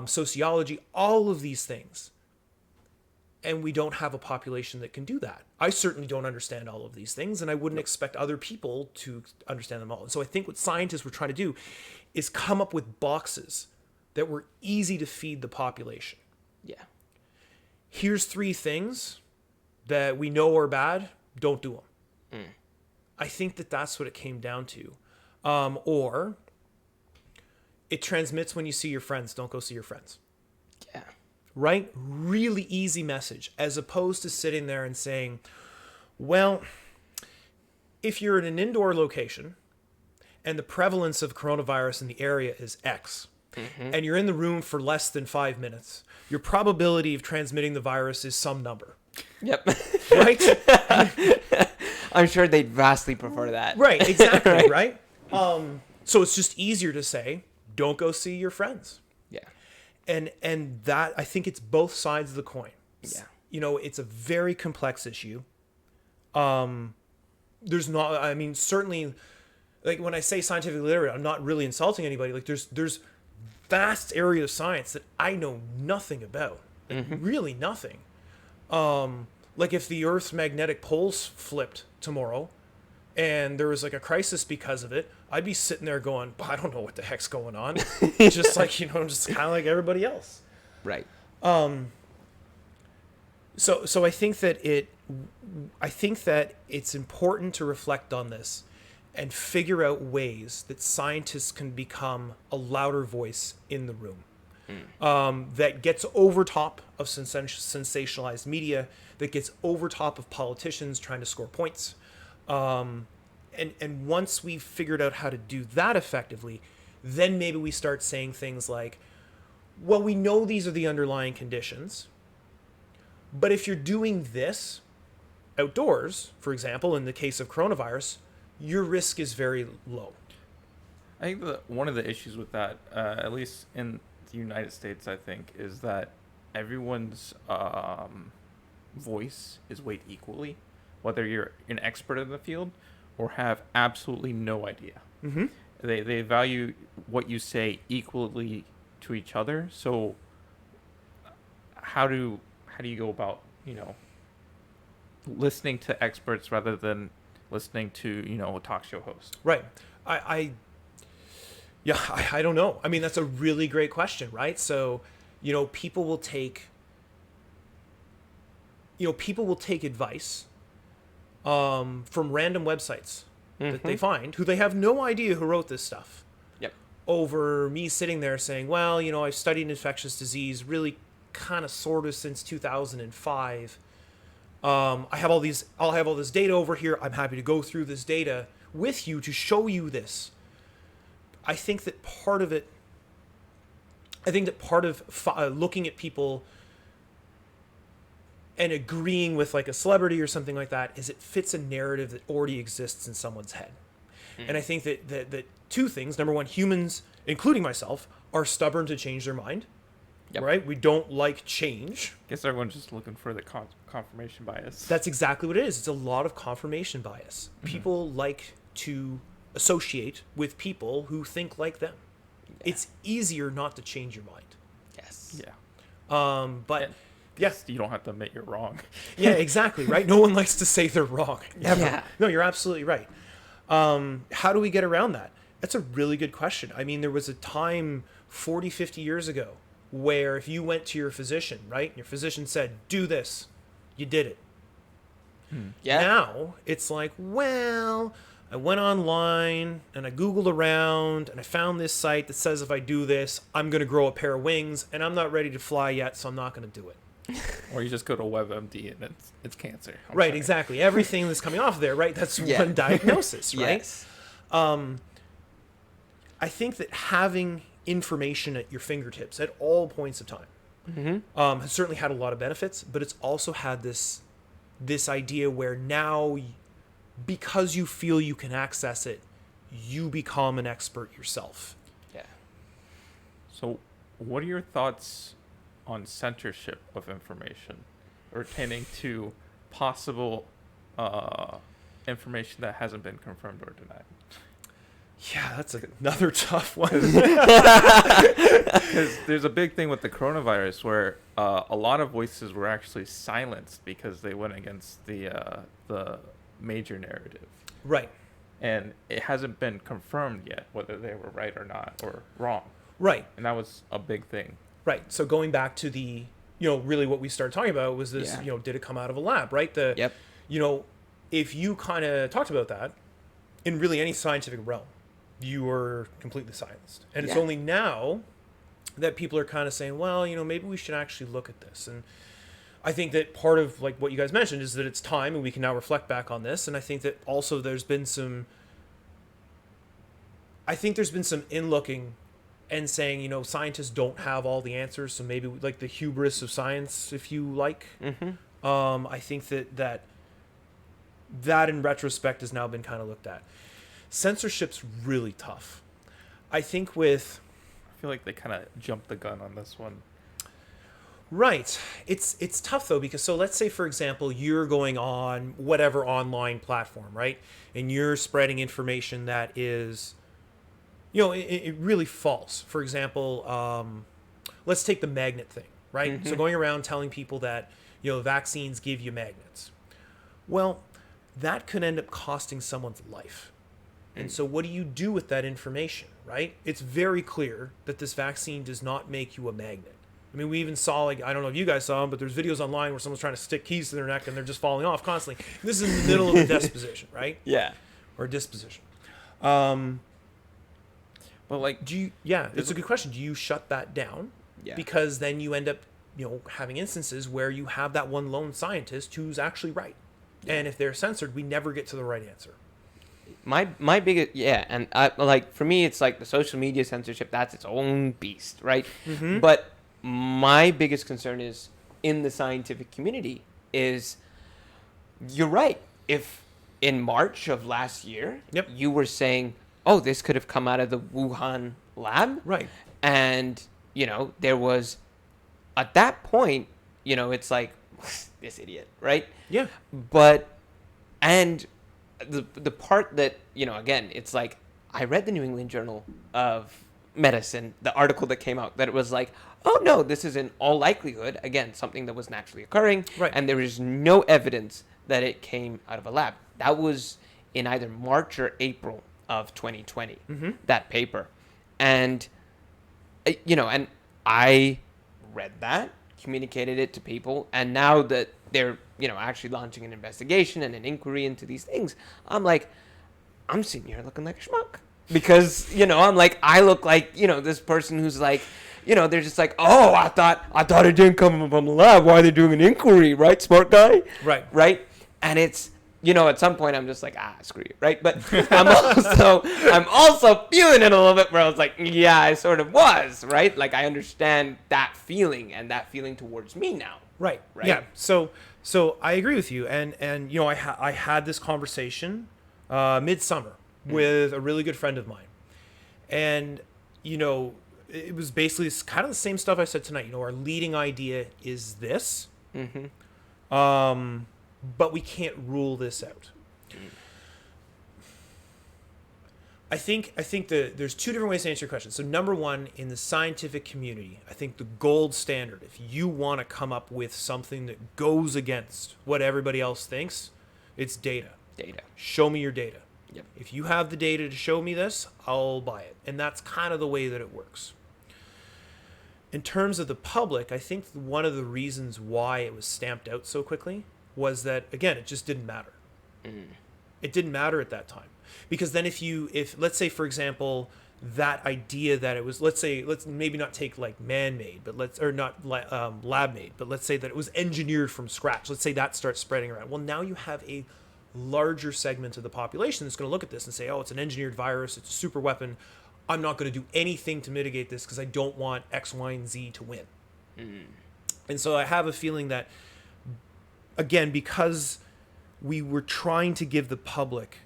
sociology, all of these things. And we don't have a population that can do that. I certainly don't understand all of these things, and I wouldn't expect other people to understand them all. And so I think what scientists were trying to do is come up with boxes that were easy to feed the population. Yeah. Here's 3 things that we know are bad, don't do them. I think that that's what it came down to. Or it transmits when you see your friends, don't go see your friends. Yeah. Right? Really easy message, as opposed to sitting there and saying, well, if you're in an indoor location and the prevalence of coronavirus in the area is X, and you're in the room for less than 5 minutes, your probability of transmitting the virus is some number. Yep. Right? I'm sure they'd vastly prefer that. Right, exactly, right? So it's just easier to say, don't go see your friends. Yeah. And that, I think it's both sides of the coin. Yeah. You know, it's a very complex issue. There's not, I mean, certainly, like when I say scientifically literate, I'm not really insulting anybody. Like there's vast area of science that I know nothing about. Like, really nothing. Like if the Earth's magnetic poles flipped tomorrow and there was like a crisis because of it, I'd be sitting there going, I don't know what the heck's going on. Just like, you know, just kind of like everybody else. Right. So I think that it's important to reflect on this and figure out ways that scientists can become a louder voice in the room. That gets over top of sensationalized media, that gets over top of politicians trying to score points. And once we've figured out how to do that effectively, then maybe we start saying things like, well, we know these are the underlying conditions, but if you're doing this outdoors, for example, in the case of coronavirus, your risk is very low. I think one of the issues with that, at least in the United States, I think, is that everyone's voice is weighed equally, whether you're an expert in the field or have absolutely no idea. They value what you say equally to each other. So how do you go about, you know, listening to experts rather than listening to, you know, a talk show host? Right. I don't know. I mean, that's a really great question, right? So, you know, people will take advice from random websites that they find, who they have no idea who wrote this stuff. Yep. Over me sitting there saying, well, you know, I've studied infectious disease really kind of sort of since 2005. I'll have all this data over here. I'm happy to go through this data with you to show you this. I think that part of looking at people and agreeing with like a celebrity or something like that is it fits a narrative that already exists in someone's head. And I think that two things. Number one, humans, including myself, are stubborn to change their mind. Yep. Right? We don't like change. Guess everyone's just looking for the confirmation bias. That's exactly what it is. It's a lot of confirmation bias. People like to associate with people who think like them. It's easier not to change your mind. Yes. Yeah. But yeah, You don't have to admit you're wrong. yeah, exactly, right? No one likes to say they're wrong. Ever. Yeah. No, you're absolutely right. How do we get around that? That's a really good question. I mean, there was a time 40, 50 years ago where if you went to your physician, right? Your physician said, do this. You did it. Yeah. Now it's like, well, I went online and I Googled around and I found this site that says if I do this, I'm going to grow a pair of wings and I'm not ready to fly yet, so I'm not going to do it. Or you just go to WebMD and it's cancer. I'm Right, sorry. exactly. Everything that's coming off there, right? That's Yeah. one diagnosis, right? Yes. I think that having information at your fingertips at all points of time has certainly had a lot of benefits, but it's also had this idea where now, because you feel you can access it, you become an expert yourself. Yeah. So, what are your thoughts on censorship of information pertaining to possible information that hasn't been confirmed or denied? Yeah, that's another tough one. Because there's a big thing with the coronavirus where a lot of voices were actually silenced because they went against the major narrative. Right. And it hasn't been confirmed yet whether they were right or not or wrong. Right. And that was a big thing. Right. So going back to the, really what we started talking about was this, Yeah. did it come out of a lab, right? Yep. If you kind of talked about that in really any scientific realm, you were completely silenced. And it's Yeah. only now that people are kind of saying, well, maybe we should actually look at this. And I think that part of like what you guys mentioned is that it's time and we can now reflect back on this. And I think that also there's been some in-looking and saying, scientists don't have all the answers. So maybe like the hubris of science, if you like. I think that in retrospect has now been kind of looked at. Censorship's really tough. I think I feel like they kind of jumped the gun on this one. Right. It's tough though, because so let's say, for example, you're going on whatever online platform, right? And you're spreading information that is, it really false. For example, let's take the magnet thing, right? So going around telling people that, vaccines give you magnets. Well, that could end up costing someone's life. And so what do you do with that information, right? It's very clear that this vaccine does not make you a magnet. I mean, we even saw, I don't know if you guys saw them, but there's videos online where someone's trying to stick keys to their neck and they're just falling off constantly. This is in the middle of a disposition, right? Yeah. Or disposition. But like, It's a good question. Do you shut that down? Yeah. Because then you end up, having instances where you have that one lone scientist who's actually right. Yeah. And if they're censored, we never get to the right answer. My biggest, and for me, it's like the social media censorship, that's its own beast, right? But my biggest concern is in the scientific community is, you're right. If in March of last year, you were saying, oh, this could have come out of the Wuhan lab. Right. And, there was, at that point, it's like, this idiot, right? Yeah. And the part that, again, it's like, I read the New England Journal of Medicine, the article that came out, that it was like, oh no, this is in all likelihood, again, something that was naturally occurring. Right. And there is no evidence that it came out of a lab. That was in either March or April of 2020, that paper. And, and I read that, communicated it to people, and now that they're, actually launching an investigation and an inquiry into these things, I'm like, I'm sitting here looking like a schmuck. Because, I'm like, I look like, this person who's like, they're just like, oh, I thought it didn't come from the lab. Why are they doing an inquiry, right, smart guy? Right. Right? And it's, at some point I'm just like, screw you, right? But I'm also feeling it a little bit where I was like, yeah, I sort of was, right? Like, I understand that feeling and that feeling towards me now. Right. Right. Yeah. So I agree with you. And I had this conversation midsummer with a really good friend of mine. And, it was basically kind of the same stuff I said tonight. Our leading idea is this, but we can't rule this out. I think there's two different ways to answer your question. So number one, in the scientific community, I think the gold standard, if you want to come up with something that goes against what everybody else thinks, it's data. Data. Show me your data. Yep. If you have the data to show me this, I'll buy it. And that's kind of the way that it works. In terms of the public, I think one of the reasons why it was stamped out so quickly was that, again, it just didn't matter. It didn't matter at that time. Because then if let's say, for example, that idea that it was, let's maybe not take like man-made, but lab-made, but let's say that it was engineered from scratch. Let's say that starts spreading around. Well, now you have a larger segment of the population that's going to look at this and say, oh, it's an engineered virus, it's a super weapon. I'm not going to do anything to mitigate this because I don't want X, Y, and Z to win. And so I have a feeling that, again, because we were trying to give the public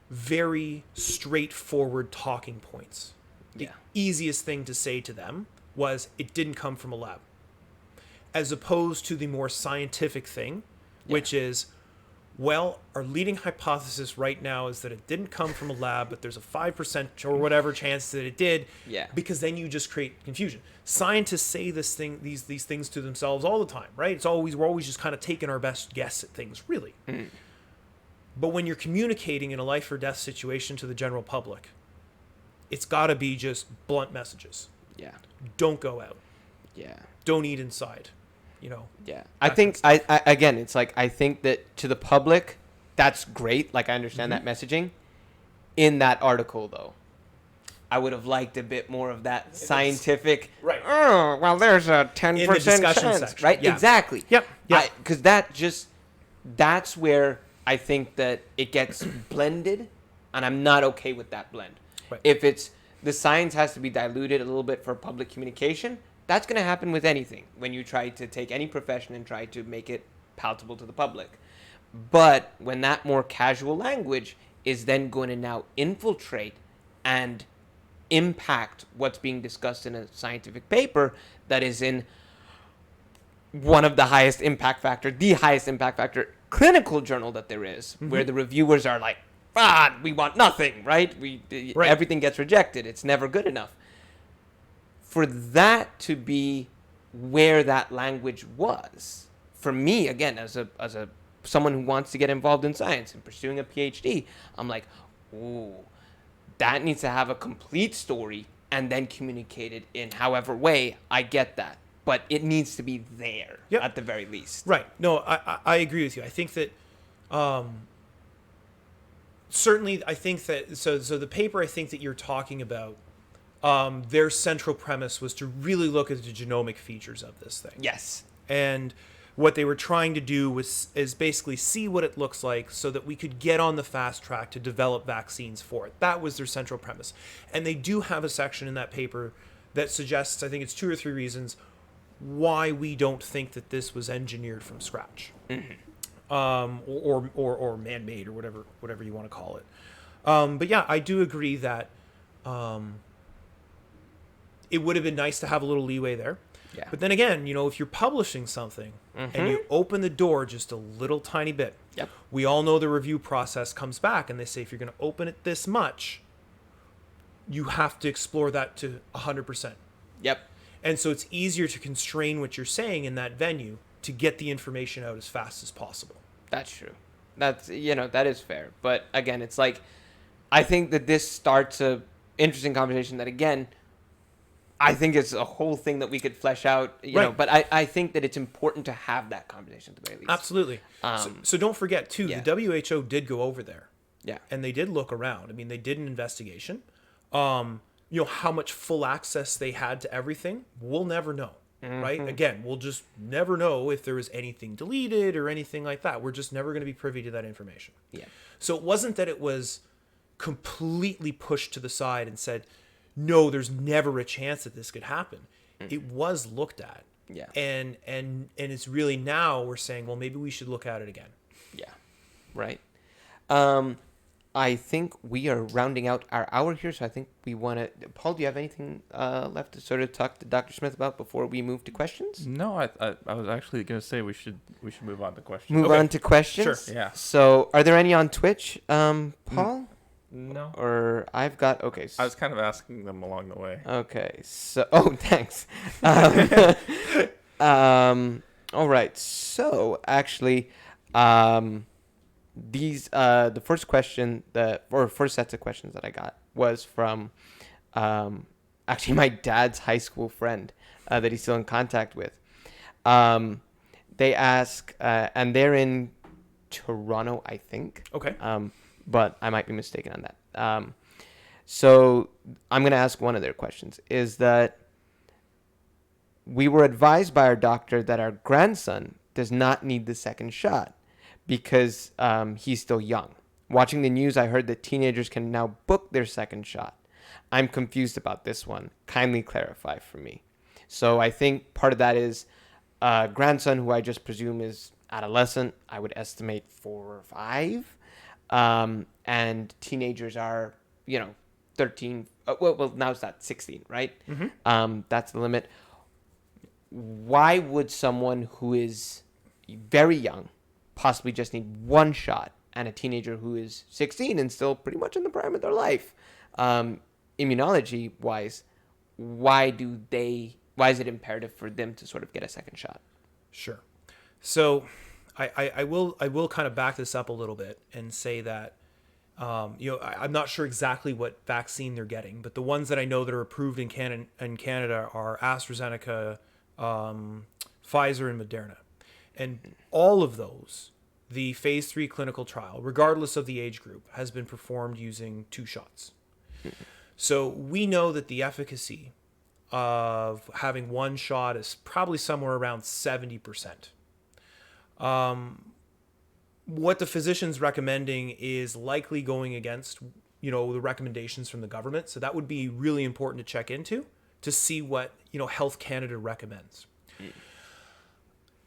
very straightforward talking points. The easiest thing to say to them was it didn't come from a lab. As opposed to the more scientific thing, which is, well, our leading hypothesis right now is that it didn't come from a lab, but there's a 5% or whatever chance that it did. Yeah. Because then you just create confusion. Scientists say these things to themselves all the time, right? We're always just kind of taking our best guess at things, really. But when you're communicating in a life or death situation to the general public, it's got to be just blunt messages. Yeah. Don't go out. Yeah. Don't eat inside. Yeah. I think again, it's like, I think that to the public, that's great. Like, I understand that messaging. In that article, though, I would have liked a bit more of that scientific. Right. Oh, well, there's a 10% chance. Section. Right. Yeah. Exactly. Yep. Because that's where I think that it gets blended, and I'm not okay with that blend. Right. If it's the science has to be diluted a little bit for public communication, that's going to happen with anything when you try to take any profession and try to make it palatable to the public. But when that more casual language is then going to now infiltrate and impact what's being discussed in a scientific paper that is in one of the highest impact factor clinical journal that there is, where the reviewers are like, we want nothing, right? Everything gets rejected. It's never good enough. For that to be where that language was, for me, again, as a someone who wants to get involved in science and pursuing a PhD, I'm like, ooh, that needs to have a complete story and then communicated in however way. I get that. But it needs to be there at the very least. Right. No, I agree with you. I think that certainly I think that so the paper I think that you're talking about, their central premise was to really look at the genomic features of this thing. Yes. And what they were trying to do is basically see what it looks like so that we could get on the fast track to develop vaccines for it. That was their central premise. And they do have a section in that paper that suggests, I think it's 2 or 3 reasons why we don't think that this was engineered from scratch, or man-made, or whatever you want to call it. But yeah, I do agree that it would have been nice to have a little leeway there. Yeah. But then again, if you're publishing something and you open the door just a little tiny bit, we all know the review process comes back and they say if you're going to open it this much, you have to explore that to 100%. Yep. And so it's easier to constrain what you're saying in that venue to get the information out as fast as possible. That's true. That is fair. But again, it's like, I think that this starts a interesting conversation that, again, I think it's a whole thing that we could flesh out, but I think that it's important to have that conversation at the very least. Absolutely. So don't forget, too, the WHO did go over there. Yeah. And they did look around. I mean, they did an investigation. How much full access they had to everything, we'll never know, right? Again, we'll just never know if there was anything deleted or anything like that. We're just never going to be privy to that information. Yeah. So it wasn't that it was completely pushed to the side and said, no, there's never a chance that this could happen. It was looked at. Yeah. And it's really now we're saying, well, maybe we should look at it again. Yeah. Right. I think we are rounding out our hour here, so I think we want to. Paul, do you have anything left to sort of talk to Dr. Smith about before we move to questions? No, I was actually gonna say we should move on to questions. Move Okay. on to questions. Sure. Yeah. So, are there any on Twitch, Paul? No. Or I've got okay. I was kind of asking them along the way. Okay. So, thanks. All right. So, actually, these the first question first sets of questions that I got was from actually my dad's high school friend that he's still in contact with. They ask, and they're in Toronto, I think. Okay. But I might be mistaken on that. So I'm going to ask one of their questions is that we were advised by our doctor that our grandson does not need the second shot because he's still young. Watching the news, I heard that teenagers can now book their second shot. I'm confused about this one. Kindly clarify for me. So I think part of that is grandson, who I just presume is adolescent. I would estimate 4 or 5. And teenagers are, 13. Well, now it's not 16, right? Mm-hmm. That's the limit. Why would someone who is very young possibly just need one shot, and a teenager who is 16 and still pretty much in the prime of their life, immunology wise, why is it imperative for them to sort of get a second shot? Sure. So I will kind of back this up a little bit and say that I'm not sure exactly what vaccine they're getting, but the ones that I know that are approved in Canada are AstraZeneca, Pfizer, and Moderna. And all of those, the phase 3 clinical trial, regardless of the age group, has been performed using 2 shots. So we know that the efficacy of having one shot is probably somewhere around 70%. What the physician's recommending is likely going against, the recommendations from the government. So that would be really important to check into to see what, Health Canada recommends.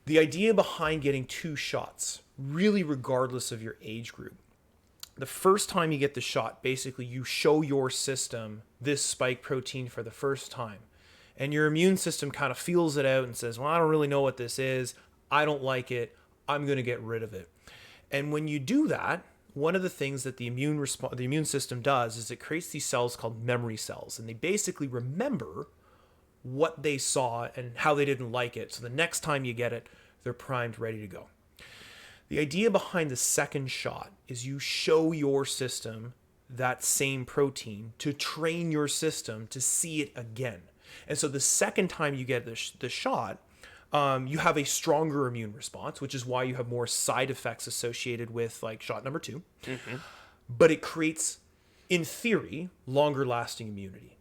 The idea behind getting 2 shots, really regardless of your age group, the first time you get the shot, basically you show your system this spike protein for the first time. And your immune system kind of feels it out and says, well, I don't really know what this is. I don't like it. I'm going to get rid of it. And when you do that, one of the things that the immune system does is it creates these cells called memory cells. And they basically remember what they saw and how they didn't like it. So the next time you get it, they're primed, ready to go. The idea behind the second shot is you show your system that same protein to train your system to see it again. And so the second time you get the shot, you have a stronger immune response, which is why you have more side effects associated with like shot number 2. Mm-hmm. But it creates, in theory, longer lasting immunity.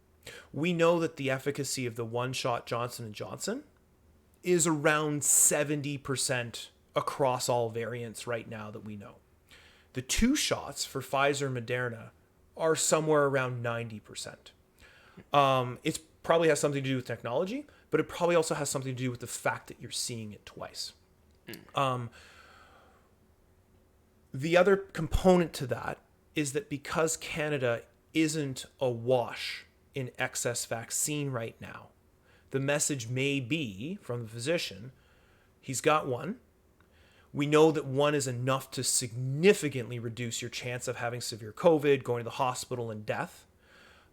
We know that the efficacy of the one-shot Johnson & Johnson is around 70% across all variants right now that we know. The 2 shots for Pfizer and Moderna are somewhere around 90%. It probably has something to do with technology, but it probably also has something to do with the fact that you're seeing it twice. The other component to that is that because Canada isn't awash in excess vaccine right now, the message may be from the physician, he's got one. We know that one is enough to significantly reduce your chance of having severe COVID, going to the hospital, and death.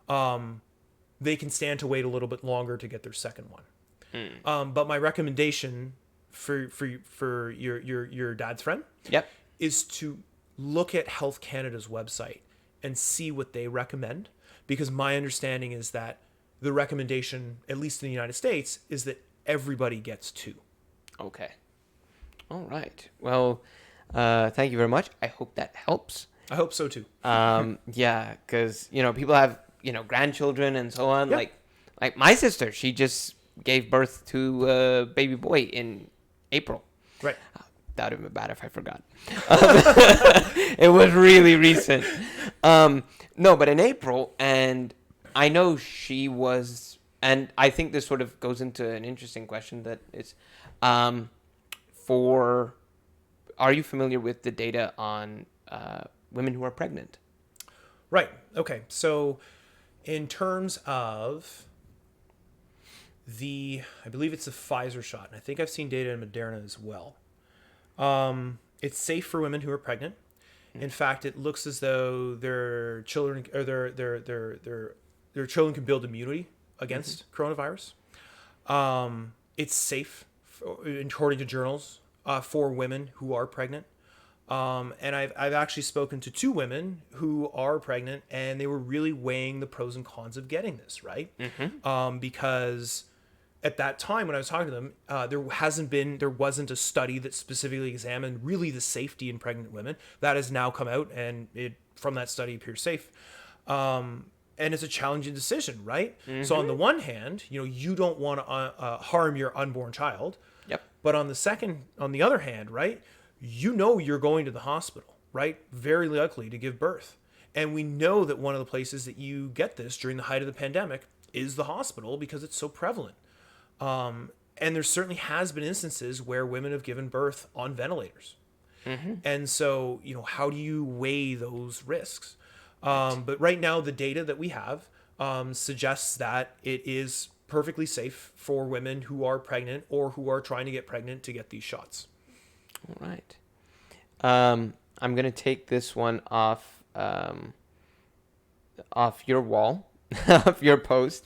They can stand to wait a little bit longer to get their second one. But my recommendation for your dad's friend is to look at Health Canada's website and see what they recommend. Because my understanding is that the recommendation, at least in the United States, is that everybody gets 2. Okay. All right. Well, thank you very much. I hope that helps. I hope so too. Yeah, because people have grandchildren and so on. Yep. Like my sister, she just gave birth to a baby boy in April. Right. That would have been bad if I forgot. It was really recent. No, but in April, and I know she was, and I think this sort of goes into an interesting question that is, are you familiar with the data on women who are pregnant? Right. Okay. So in terms of I believe it's a Pfizer shot, and I think I've seen data in Moderna as well. It's safe for women who are pregnant. In fact, it looks as though their children or their children can build immunity against coronavirus. It's safe, according to journals, for women who are pregnant. And I've actually spoken to 2 women who are pregnant, and they were really weighing the pros and cons of getting this, right? Because at that time when I was talking to them, there wasn't a study that specifically examined really the safety in pregnant women. That has now come out, and it from that study appears safe. And it's a challenging decision, right? So on the one hand, you don't want to harm your unborn child. Yep. But on the other hand, right, you're going to the hospital, right? Very likely to give birth. And we know that one of the places that you get this during the height of the pandemic is the hospital because it's so prevalent. And there certainly has been instances where women have given birth on ventilators. And so, how do you weigh those risks? But right now, the data that we have suggests that it is perfectly safe for women who are pregnant or who are trying to get these shots. All right. I'm going to take this one off your wall, off your post.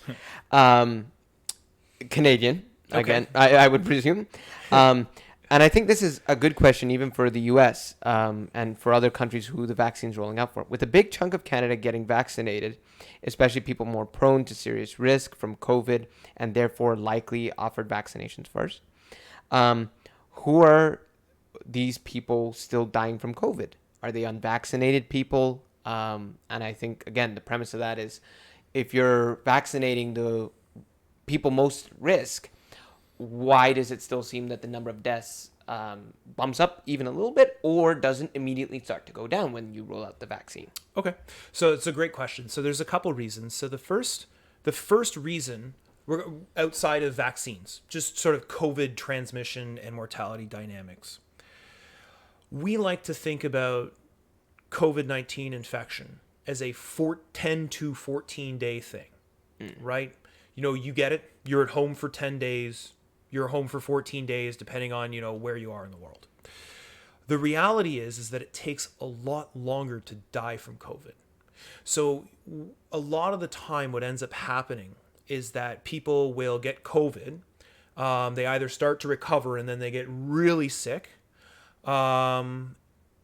Canadian, Okay. again, I would presume. And I think this is a good question even for the U.S. And for other countries who the vaccine's rolling out for. With a big chunk of Canada getting vaccinated, especially people more prone to serious risk from COVID and therefore likely offered vaccinations first, who are these people still dying from COVID? Are they unvaccinated people? And I think, again, the premise of that is if you're vaccinating the people most risk, why does it still seem that the number of deaths bumps up even a little bit or doesn't immediately start to go down when you roll out the vaccine? Okay. So it's a great question. So there's a couple reasons. So the first reason, we're outside of vaccines, just sort of COVID transmission and mortality dynamics. We like to think about COVID-19 infection as a 10 to 14 day thing, right? You get it, you're at home for 10 days, you're home for 14 days, depending on, where you are in the world. The reality is that it takes a lot longer to die from COVID. So a lot of the time what ends up happening is that people will get COVID. They either start to recover and then they get really sick. And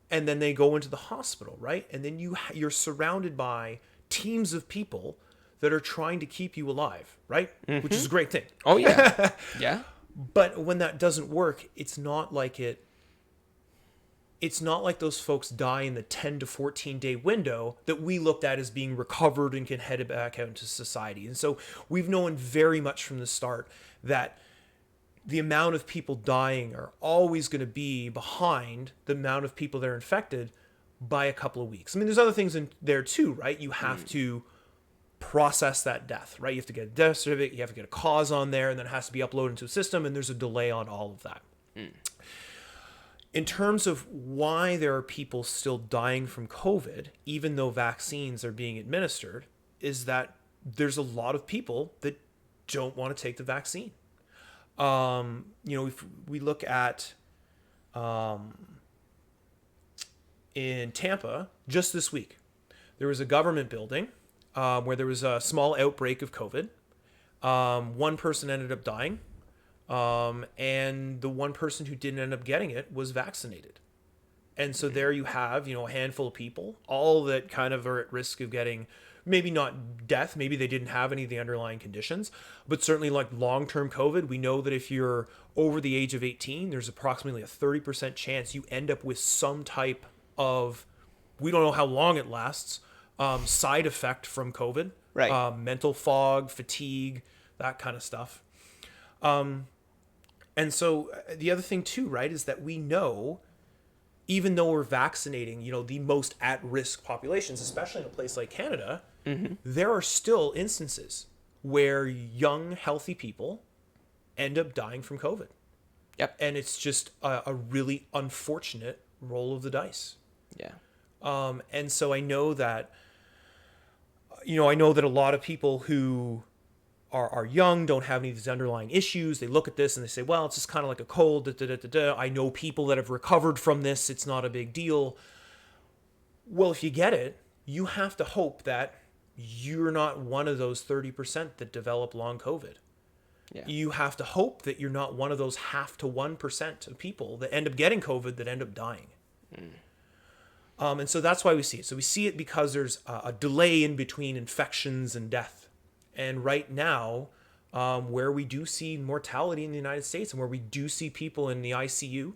then they go into the hospital, right? And then you're surrounded by teams of people that are trying to keep you alive, right? Which is a great thing. Oh, yeah. Yeah. But when that doesn't work, it's not like those folks die in the 10 to 14 day window that we looked at as being recovered and can head back out into society. And so we've known very much from the start that the amount of people dying are always going to be behind the amount of people that are infected by a couple of weeks. I mean, there's other things in there too, right? You have to process that death, right? You have to get a death certificate, you have to get a cause on there, and then it has to be uploaded into a system, and there's a delay on all of that. In terms of why there are people still dying from COVID, even though vaccines are being administered, is that there's a lot of people that don't want to take the vaccine. If we look at in Tampa just this week, there was a government building where there was a small outbreak of COVID. One person ended up dying, and the one person who didn't end up getting it was vaccinated. And so there you have, a handful of people, all that kind of are at risk of getting maybe not death, maybe they didn't have any of the underlying conditions, but certainly like long-term COVID, we know that if you're over the age of 18, there's approximately a 30% chance you end up with some type of, we don't know how long it lasts, side effect from COVID. Right. Mental fog, fatigue, that kind of stuff. And so the other thing too, right, is that we know, even though we're vaccinating, the most at-risk populations, especially in a place like Canada, there are still instances where young, healthy people end up dying from COVID. Yep. And it's just a really unfortunate roll of the dice. Yeah. And so I know that I know that a lot of people who are young, don't have any of these underlying issues. They look at this and they say, well, it's just kind of like a cold. Da, da, da, da, da. I know people that have recovered from this. It's not a big deal. Well, if you get it, you have to hope that you're not one of those 30% that develop long COVID. Yeah. You have to hope that you're not one of those 0.5 to 1% of people that end up getting COVID that end up dying. And so that's why we see it. So we see it because there's a delay in between infections and death. And right now, where we do see mortality in the United States and where we do see people in the ICU,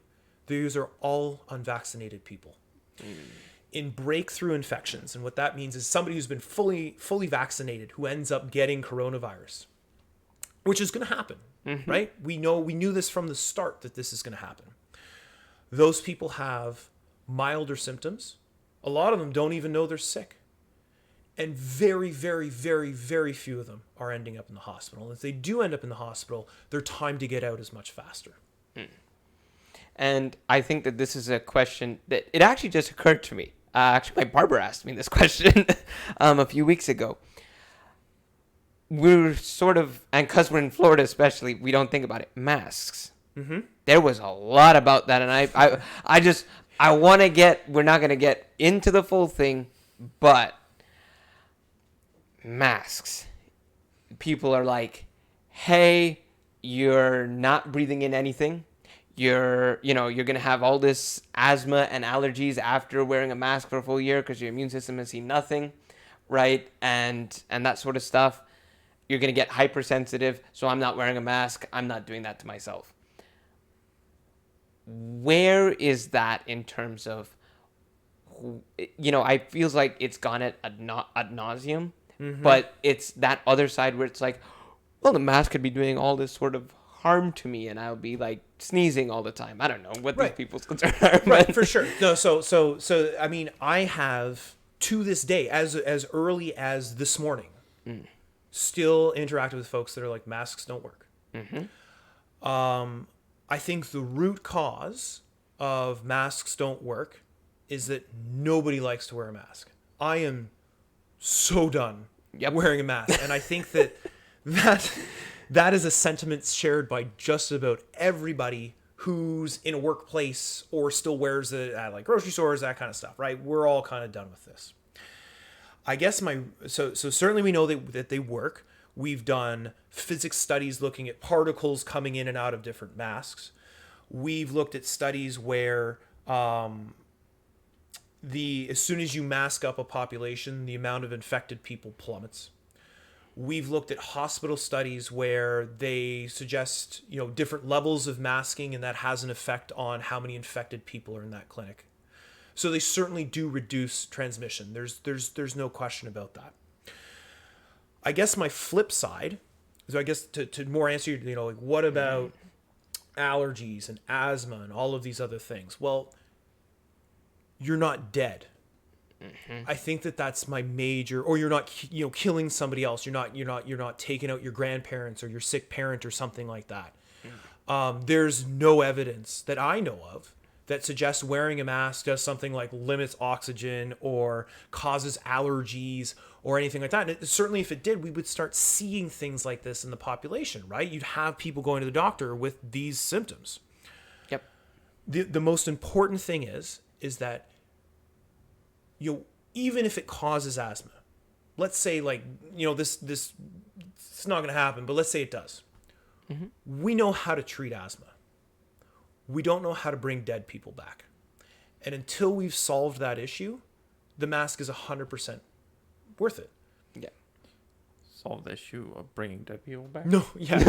these are all unvaccinated people. In breakthrough infections, and what that means is somebody who's been fully vaccinated who ends up getting coronavirus, which is going to happen, right? We knew this from the start that this is going to happen. Those people have milder symptoms. A lot of them don't even know they're sick. And very, very, very, very few of them are ending up in the hospital. And if they do end up in the hospital, their time to get out is much faster. And I think that this is a question that it actually just occurred to me. Actually, my barber asked me this question a few weeks ago. We're sort of, and because we're in Florida especially, we don't think about it. Masks. There was a lot about that, and I want to get, we're not going to get into the full thing, but masks. People are like, hey, you're not breathing in anything. You're going to have all this asthma and allergies after wearing a mask for a full year because your immune system has seen nothing, right? And that sort of stuff. You're going to get hypersensitive, so I'm not wearing a mask. I'm not doing that to myself. Where is that in terms of, I feels like it's gone ad nauseum, but it's that other side where it's like, well, the mask could be doing all this sort of harm to me, and I'll be like sneezing all the time. I don't know what these people's concerns are. Right, for sure. No, so I mean, I have to this day, as early as this morning, still interacted with folks that are like, masks don't work. I think the root cause of masks don't work is that nobody likes to wear a mask. I am so done wearing a mask, and I think that is a sentiment shared by just about everybody who's in a workplace or still wears it at like grocery stores, that kind of stuff, right? We're all kind of done with this. I guess so certainly we know that they work. We've done physics studies looking at particles coming in and out of different masks. We've looked at studies where as soon as you mask up a population, the amount of infected people plummets. We've looked at hospital studies where they suggest, different levels of masking, and that has an effect on how many infected people are in that clinic. So they certainly do reduce transmission. There's no question about that. I guess my flip side, so I guess to more answer, like what about allergies and asthma and all of these other things? Well, you're not dead. I think that's my major, or you're not, killing somebody else. You're not taking out your grandparents or your sick parent or something like that. There's no evidence that I know of that suggests wearing a mask does something like limits oxygen or causes allergies or anything like that. And certainly if it did, we would start seeing things like this in the population, right? You'd have people going to the doctor with these symptoms. Yep. The most important thing is that, even if it causes asthma, let's say this it's not going to happen, but let's say it does. We know how to treat asthma. We don't know how to bring dead people back. And until we've solved that issue, the mask is 100% worth it. Yeah. Solve the issue of bringing dead people back? No, yeah.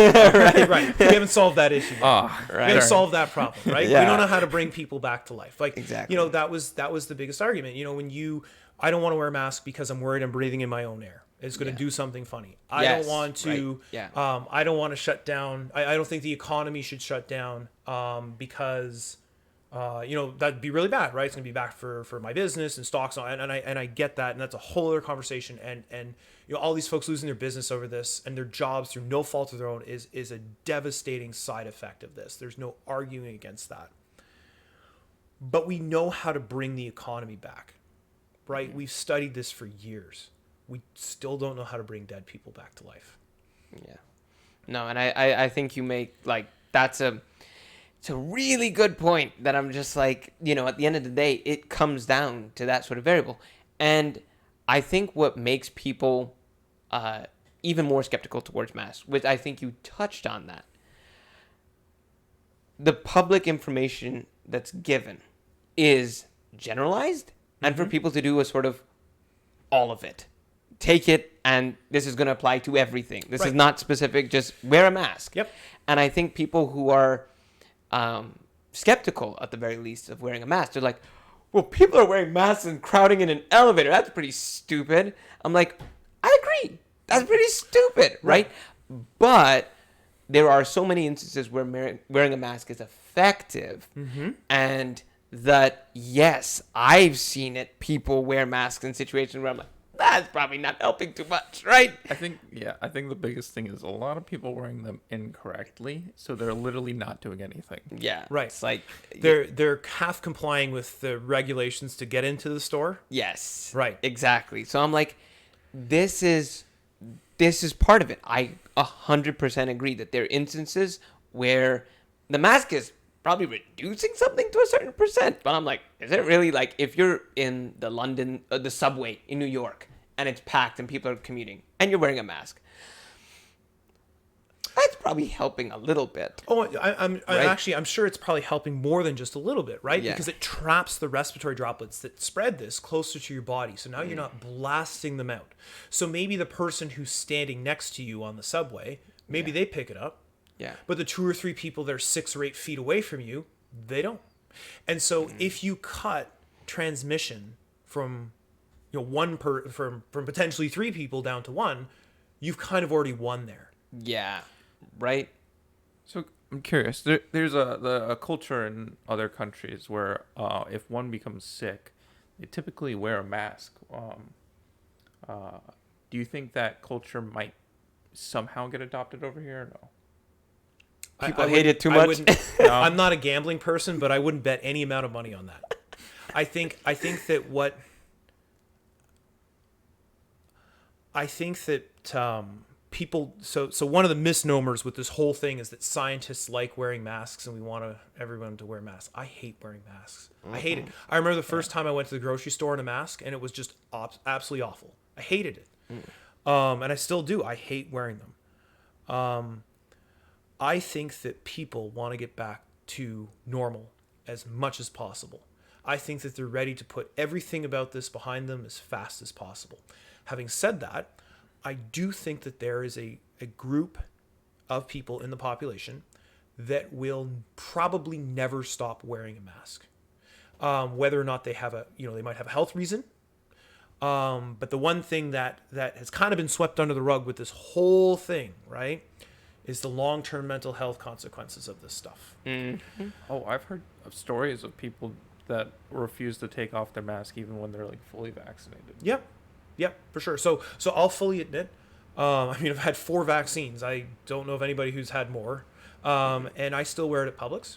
right. We haven't solved that issue yet. Right. We haven't solved that problem, right? Yeah. We don't know how to bring people back to life. Like, exactly. That was the biggest argument. I don't want to wear a mask because I'm worried I'm breathing in my own air. It's going to do something funny. I don't want to. Right. Yeah. I don't want to shut down. I don't think the economy should shut down because, that'd be really bad, right? It's going to be bad for my business and stocks, and I get that, and that's a whole other conversation. And all these folks losing their business over this and their jobs through no fault of their own is a devastating side effect of this. There's no arguing against that. But we know how to bring the economy back, right? We've studied this for years. we still don't know how to bring dead people back to life. Yeah. No, and I think you make, like, it's a really good point that I'm just like, at the end of the day, it comes down to that sort of variable. And I think what makes people even more skeptical towards masks, which I think you touched on that, the public information that's given is generalized, and for people to do a sort of all of it. Take it, and this is going to apply to everything. This is not specific, just wear a mask. Yep. And I think people who are skeptical, at the very least, of wearing a mask, they're like, well, people are wearing masks and crowding in an elevator. That's pretty stupid. I'm like, I agree. That's pretty stupid, right? But there are so many instances where wearing a mask is effective, and that, yes, I've seen it. People wear masks in situations where I'm like, that's probably not helping too much, right? I think the biggest thing is a lot of people wearing them incorrectly, so they're literally not doing anything. Yeah. Right. It's like, They're half complying with the regulations to get into the store. yes. Right. Exactly. So I'm like, this is part of it. I 100% agree that there are instances where the mask is probably reducing something to a certain percent, but I'm like, is it really? Like, if you're in the subway in New York and it's packed and people are commuting and you're wearing a mask, that's probably helping a little bit. Oh, I'm sure it's probably helping more than just a little bit, right? Yeah. Because it traps the respiratory droplets that spread this closer to your body. So now you're not blasting them out. So maybe the person who's standing next to you on the subway, maybe they pick it up. Yeah. But the 2 or 3 people that are 6 or 8 feet away from you, they don't. And so if you cut transmission from from potentially 3 people down to 1, you've kind of already won there. Yeah. Right? So I'm curious. There's a culture in other countries where if one becomes sick, they typically wear a mask. Do you think that culture might somehow get adopted over here or no? People hate it too much. No. I'm not a gambling person, but I wouldn't bet any amount of money on that. I think that people, so one of the misnomers with this whole thing is that scientists like wearing masks and we want everyone to wear masks. I hate wearing masks. I hate it. I remember the first time I went to the grocery store in a mask, and it was just absolutely awful. I hated it. And I still do. I hate wearing them. I think that people want to get back to normal as much as possible. I think that they're ready to put everything about this behind them as fast as possible. Having said that, I do think that there is a group of people in the population that will probably never stop wearing a mask. Whether or not they have they might have a health reason. But the one thing that has kind of been swept under the rug with this whole thing, right, is the long-term mental health consequences of this stuff. Mm-hmm. Oh, I've heard of stories of people that refuse to take off their mask even when they're like fully vaccinated. Yep, for sure. So I'll fully admit, I've had 4 vaccines. I don't know of anybody who's had more. And I still wear it at Publix.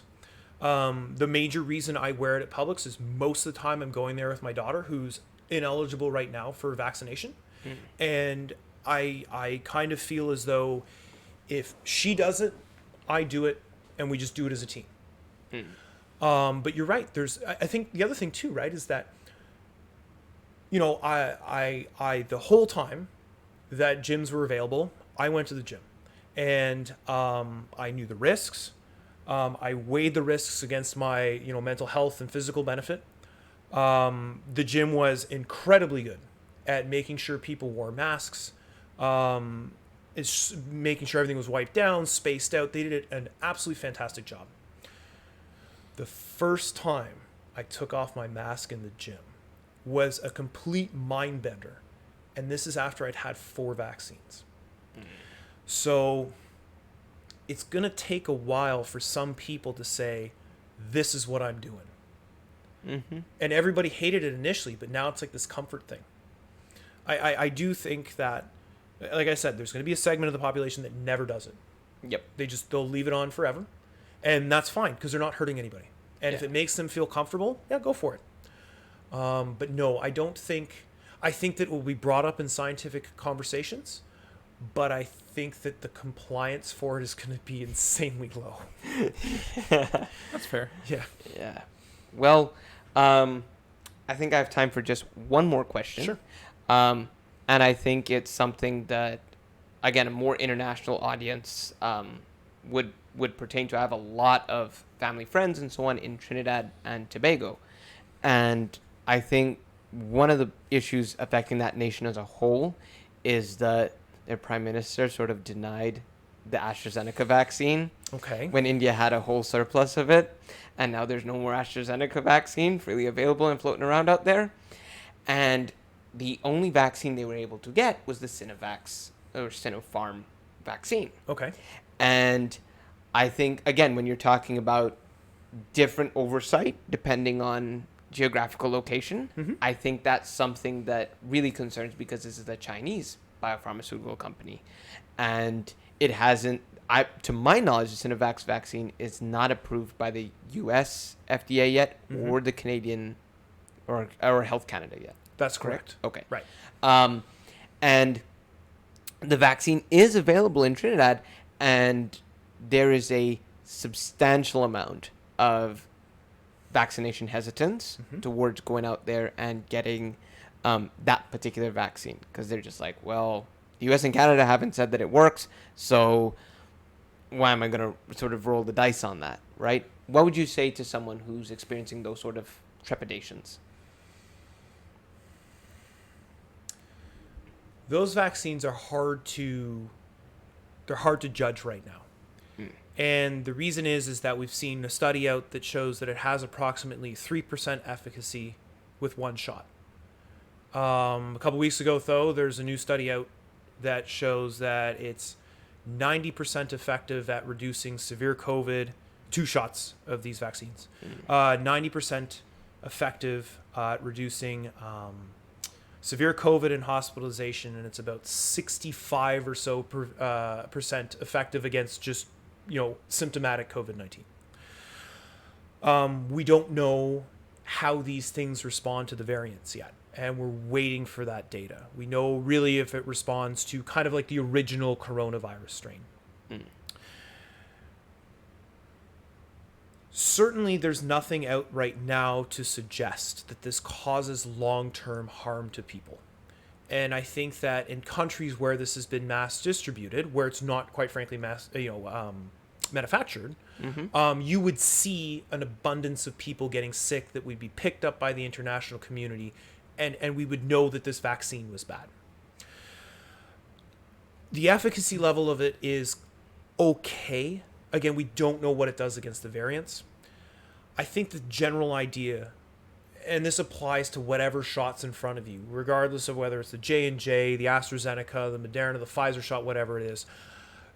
The major reason I wear it at Publix is most of the time I'm going there with my daughter, who's ineligible right now for vaccination. And I kind of feel as though if she does it, I do it, and we just do it as a team. But you're right. I think the other thing too, right, is that, I the whole time that gyms were available, I went to the gym, and I knew the risks. I weighed the risks against my, mental health and physical benefit. The gym was incredibly good at making sure people wore masks, making sure everything was wiped down, spaced out. They did an absolutely fantastic job. The first time I took off my mask in the gym was a complete mind bender. And this is after I'd had 4 vaccines. So it's going to take a while for some people to say, this is what I'm doing. Mm-hmm. And everybody hated it initially, but now it's like this comfort thing. I do think that, like I said, there's going to be a segment of the population that never does it. Yep. They'll leave it on forever. And that's fine, because they're not hurting anybody. And if it makes them feel comfortable, yeah, go for it. But no, I don't think... I think that it will be brought up in scientific conversations, but I think that the compliance for it is going to be insanely low. That's fair. Yeah. Yeah. Well, I think I have time for just one more question. Sure. And I think it's something that, again, a more international audience would pertain to. I have a lot of family friends and so on in Trinidad and Tobago. And I think one of the issues affecting that nation as a whole is that their prime minister sort of denied the AstraZeneca vaccine Okay. when India had a whole surplus of it. And now there's no more AstraZeneca vaccine freely available and floating around out there. And the only vaccine they were able to get was the Sinovac or Sinopharm vaccine. Okay. And I think, again, when you're talking about different oversight depending on geographical location, Mm-hmm. I think that's something that really concerns, because this is a Chinese biopharmaceutical company. And it hasn't, to my knowledge, the Sinovac vaccine is not approved by the US FDA yet, Mhm. or the Canadian or Health Canada yet. That's correct. Okay. Right. And the vaccine is available in Trinidad, and there is a substantial amount of vaccination hesitance towards going out there and getting that particular vaccine, because they're just like, well, the US and Canada haven't said that it works, so why am I going to sort of roll the dice on that, right? What would you say to someone who's experiencing those sort of trepidations? Those vaccines are hard to judge right now. And the reason is that we've seen a study out that shows that it has approximately 3% efficacy with one shot. A couple weeks ago, though, there's a new study out that shows that it's 90% effective at reducing severe COVID, 2 shots of these vaccines. 90% effective at reducing severe COVID and hospitalization, and it's about 65 or so percent effective against just symptomatic COVID-19. We don't know how these things respond to the variants yet, and we're waiting for that data. We know really if it responds to kind of like the original coronavirus strain. Certainly, there's nothing out right now to suggest that this causes long-term harm to people. And I think that in countries where this has been mass distributed, where it's not, quite frankly, manufactured, you would see an abundance of people getting sick that would be picked up by the international community, and we would know that this vaccine was bad. The efficacy level of it is okay. Again, we don't know what it does against the variants. I think the general idea, and this applies to whatever shot's in front of you, regardless of whether it's the J&J, the AstraZeneca, the Moderna, the Pfizer shot, whatever it is,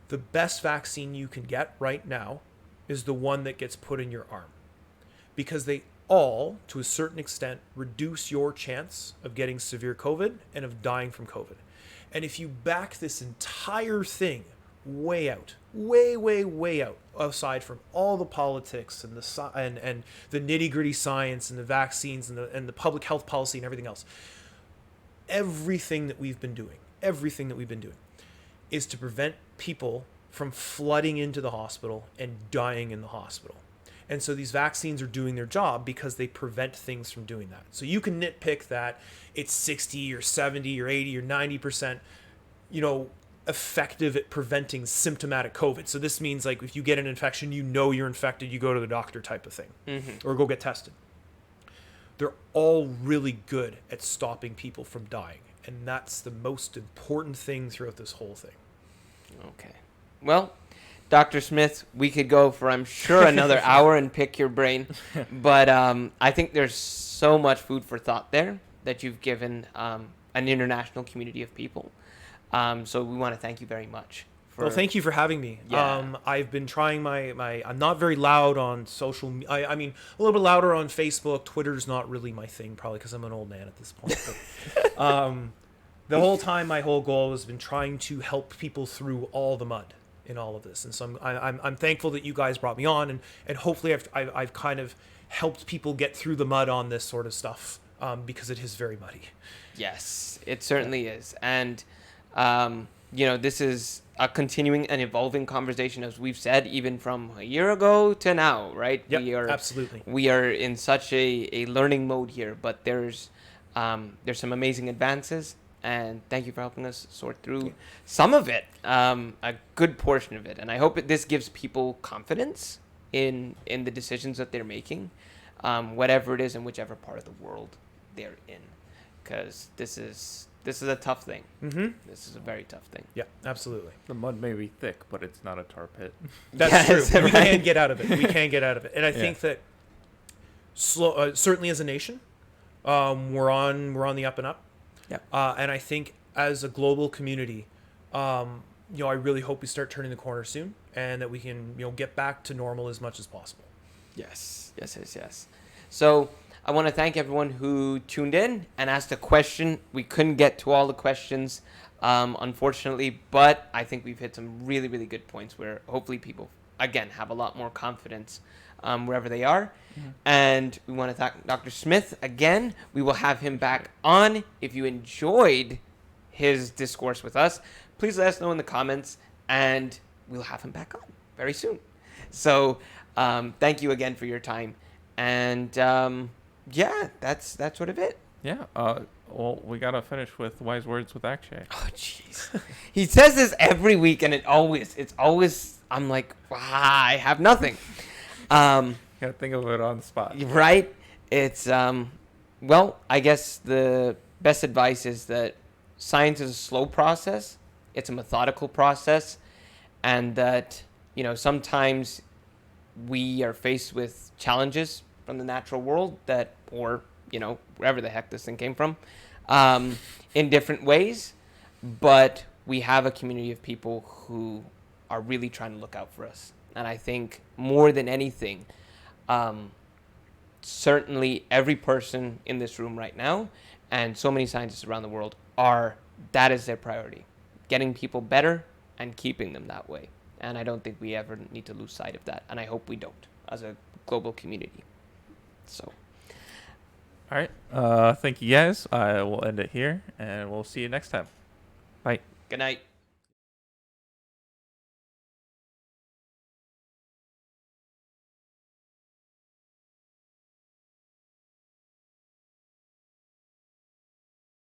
the best vaccine you can get right now is the one that gets put in your arm. Because they all, to a certain extent, reduce your chance of getting severe COVID and of dying from COVID. And if you back this entire thing way out, way out, aside from all the politics and the nitty-gritty science and the vaccines and the public health policy and everything else, everything that we've been doing is to prevent people from flooding into the hospital and dying in the hospital. And so these vaccines are doing their job because they prevent things from doing that. So you can nitpick that it's 60 or 70 or 80 or 90%, effective at preventing symptomatic COVID. So this means like if you get an infection, you're infected, you go to the doctor type of thing, or go get tested. They're all really good at stopping people from dying. And that's the most important thing throughout this whole thing. Okay. Well, Dr. Smith, we could go for, I'm sure, another hour and pick your brain. But I think there's so much food for thought there that you've given an international community of people. So we want to thank you very much. Well, thank you for having me. Yeah. I've been trying my I'm not very loud on social. I mean, a little bit louder on Facebook. Twitter's not really my thing, probably because I'm an old man at this point. But, the whole time, my whole goal has been trying to help people through all the mud in all of this, and so I'm thankful that you guys brought me on, and hopefully I've kind of helped people get through the mud on this sort of stuff because it is very muddy. Yes, it certainly is. And, this is a continuing and evolving conversation, as we've said, even from a year ago to now, right? Yep, absolutely. We are in such a learning mode here, but there's some amazing advances. And thank you for helping us sort through some of it, a good portion of it. And I hope this gives people confidence in the decisions that they're making, whatever it is in whichever part of the world they're in. Because this is a tough thing. Mm-hmm. This is a very tough thing. Yeah, absolutely. The mud may be thick, but it's not a tar pit. That's Yes, true. We right. can get out of it. We can get out of it. And I think that certainly as a nation, we're on the up and up. Yeah. And I think as a global community, I really hope we start turning the corner soon, and that we can get back to normal as much as possible. Yes. So I want to thank everyone who tuned in and asked a question. We couldn't get to all the questions, unfortunately, but I think we've hit some really, really good points where hopefully people, again, have a lot more confidence wherever they are. Mm-hmm. And we want to thank Dr. Smith again. We will have him back on. If you enjoyed his discourse with us, please let us know in the comments, and we'll have him back on very soon. So thank you again for your time. And that's sort of it. Yeah. Well, we gotta finish with wise words with Akshay. Oh, jeez. He says this every week, and it's always, I'm like, I have nothing. Gotta think of it on the spot. Right? It's, I guess the best advice is that science is a slow process. It's a methodical process. And that, sometimes we are faced with challenges from the natural world or wherever the heck this thing came from, in different ways. But we have a community of people who are really trying to look out for us. And I think more than anything, certainly every person in this room right now and so many scientists around the world that is their priority, getting people better and keeping them that way. And I don't think we ever need to lose sight of that. And I hope we don't as a global community. So. All right. Thank you guys. I will end it here, and we'll see you next time. Bye. Good night.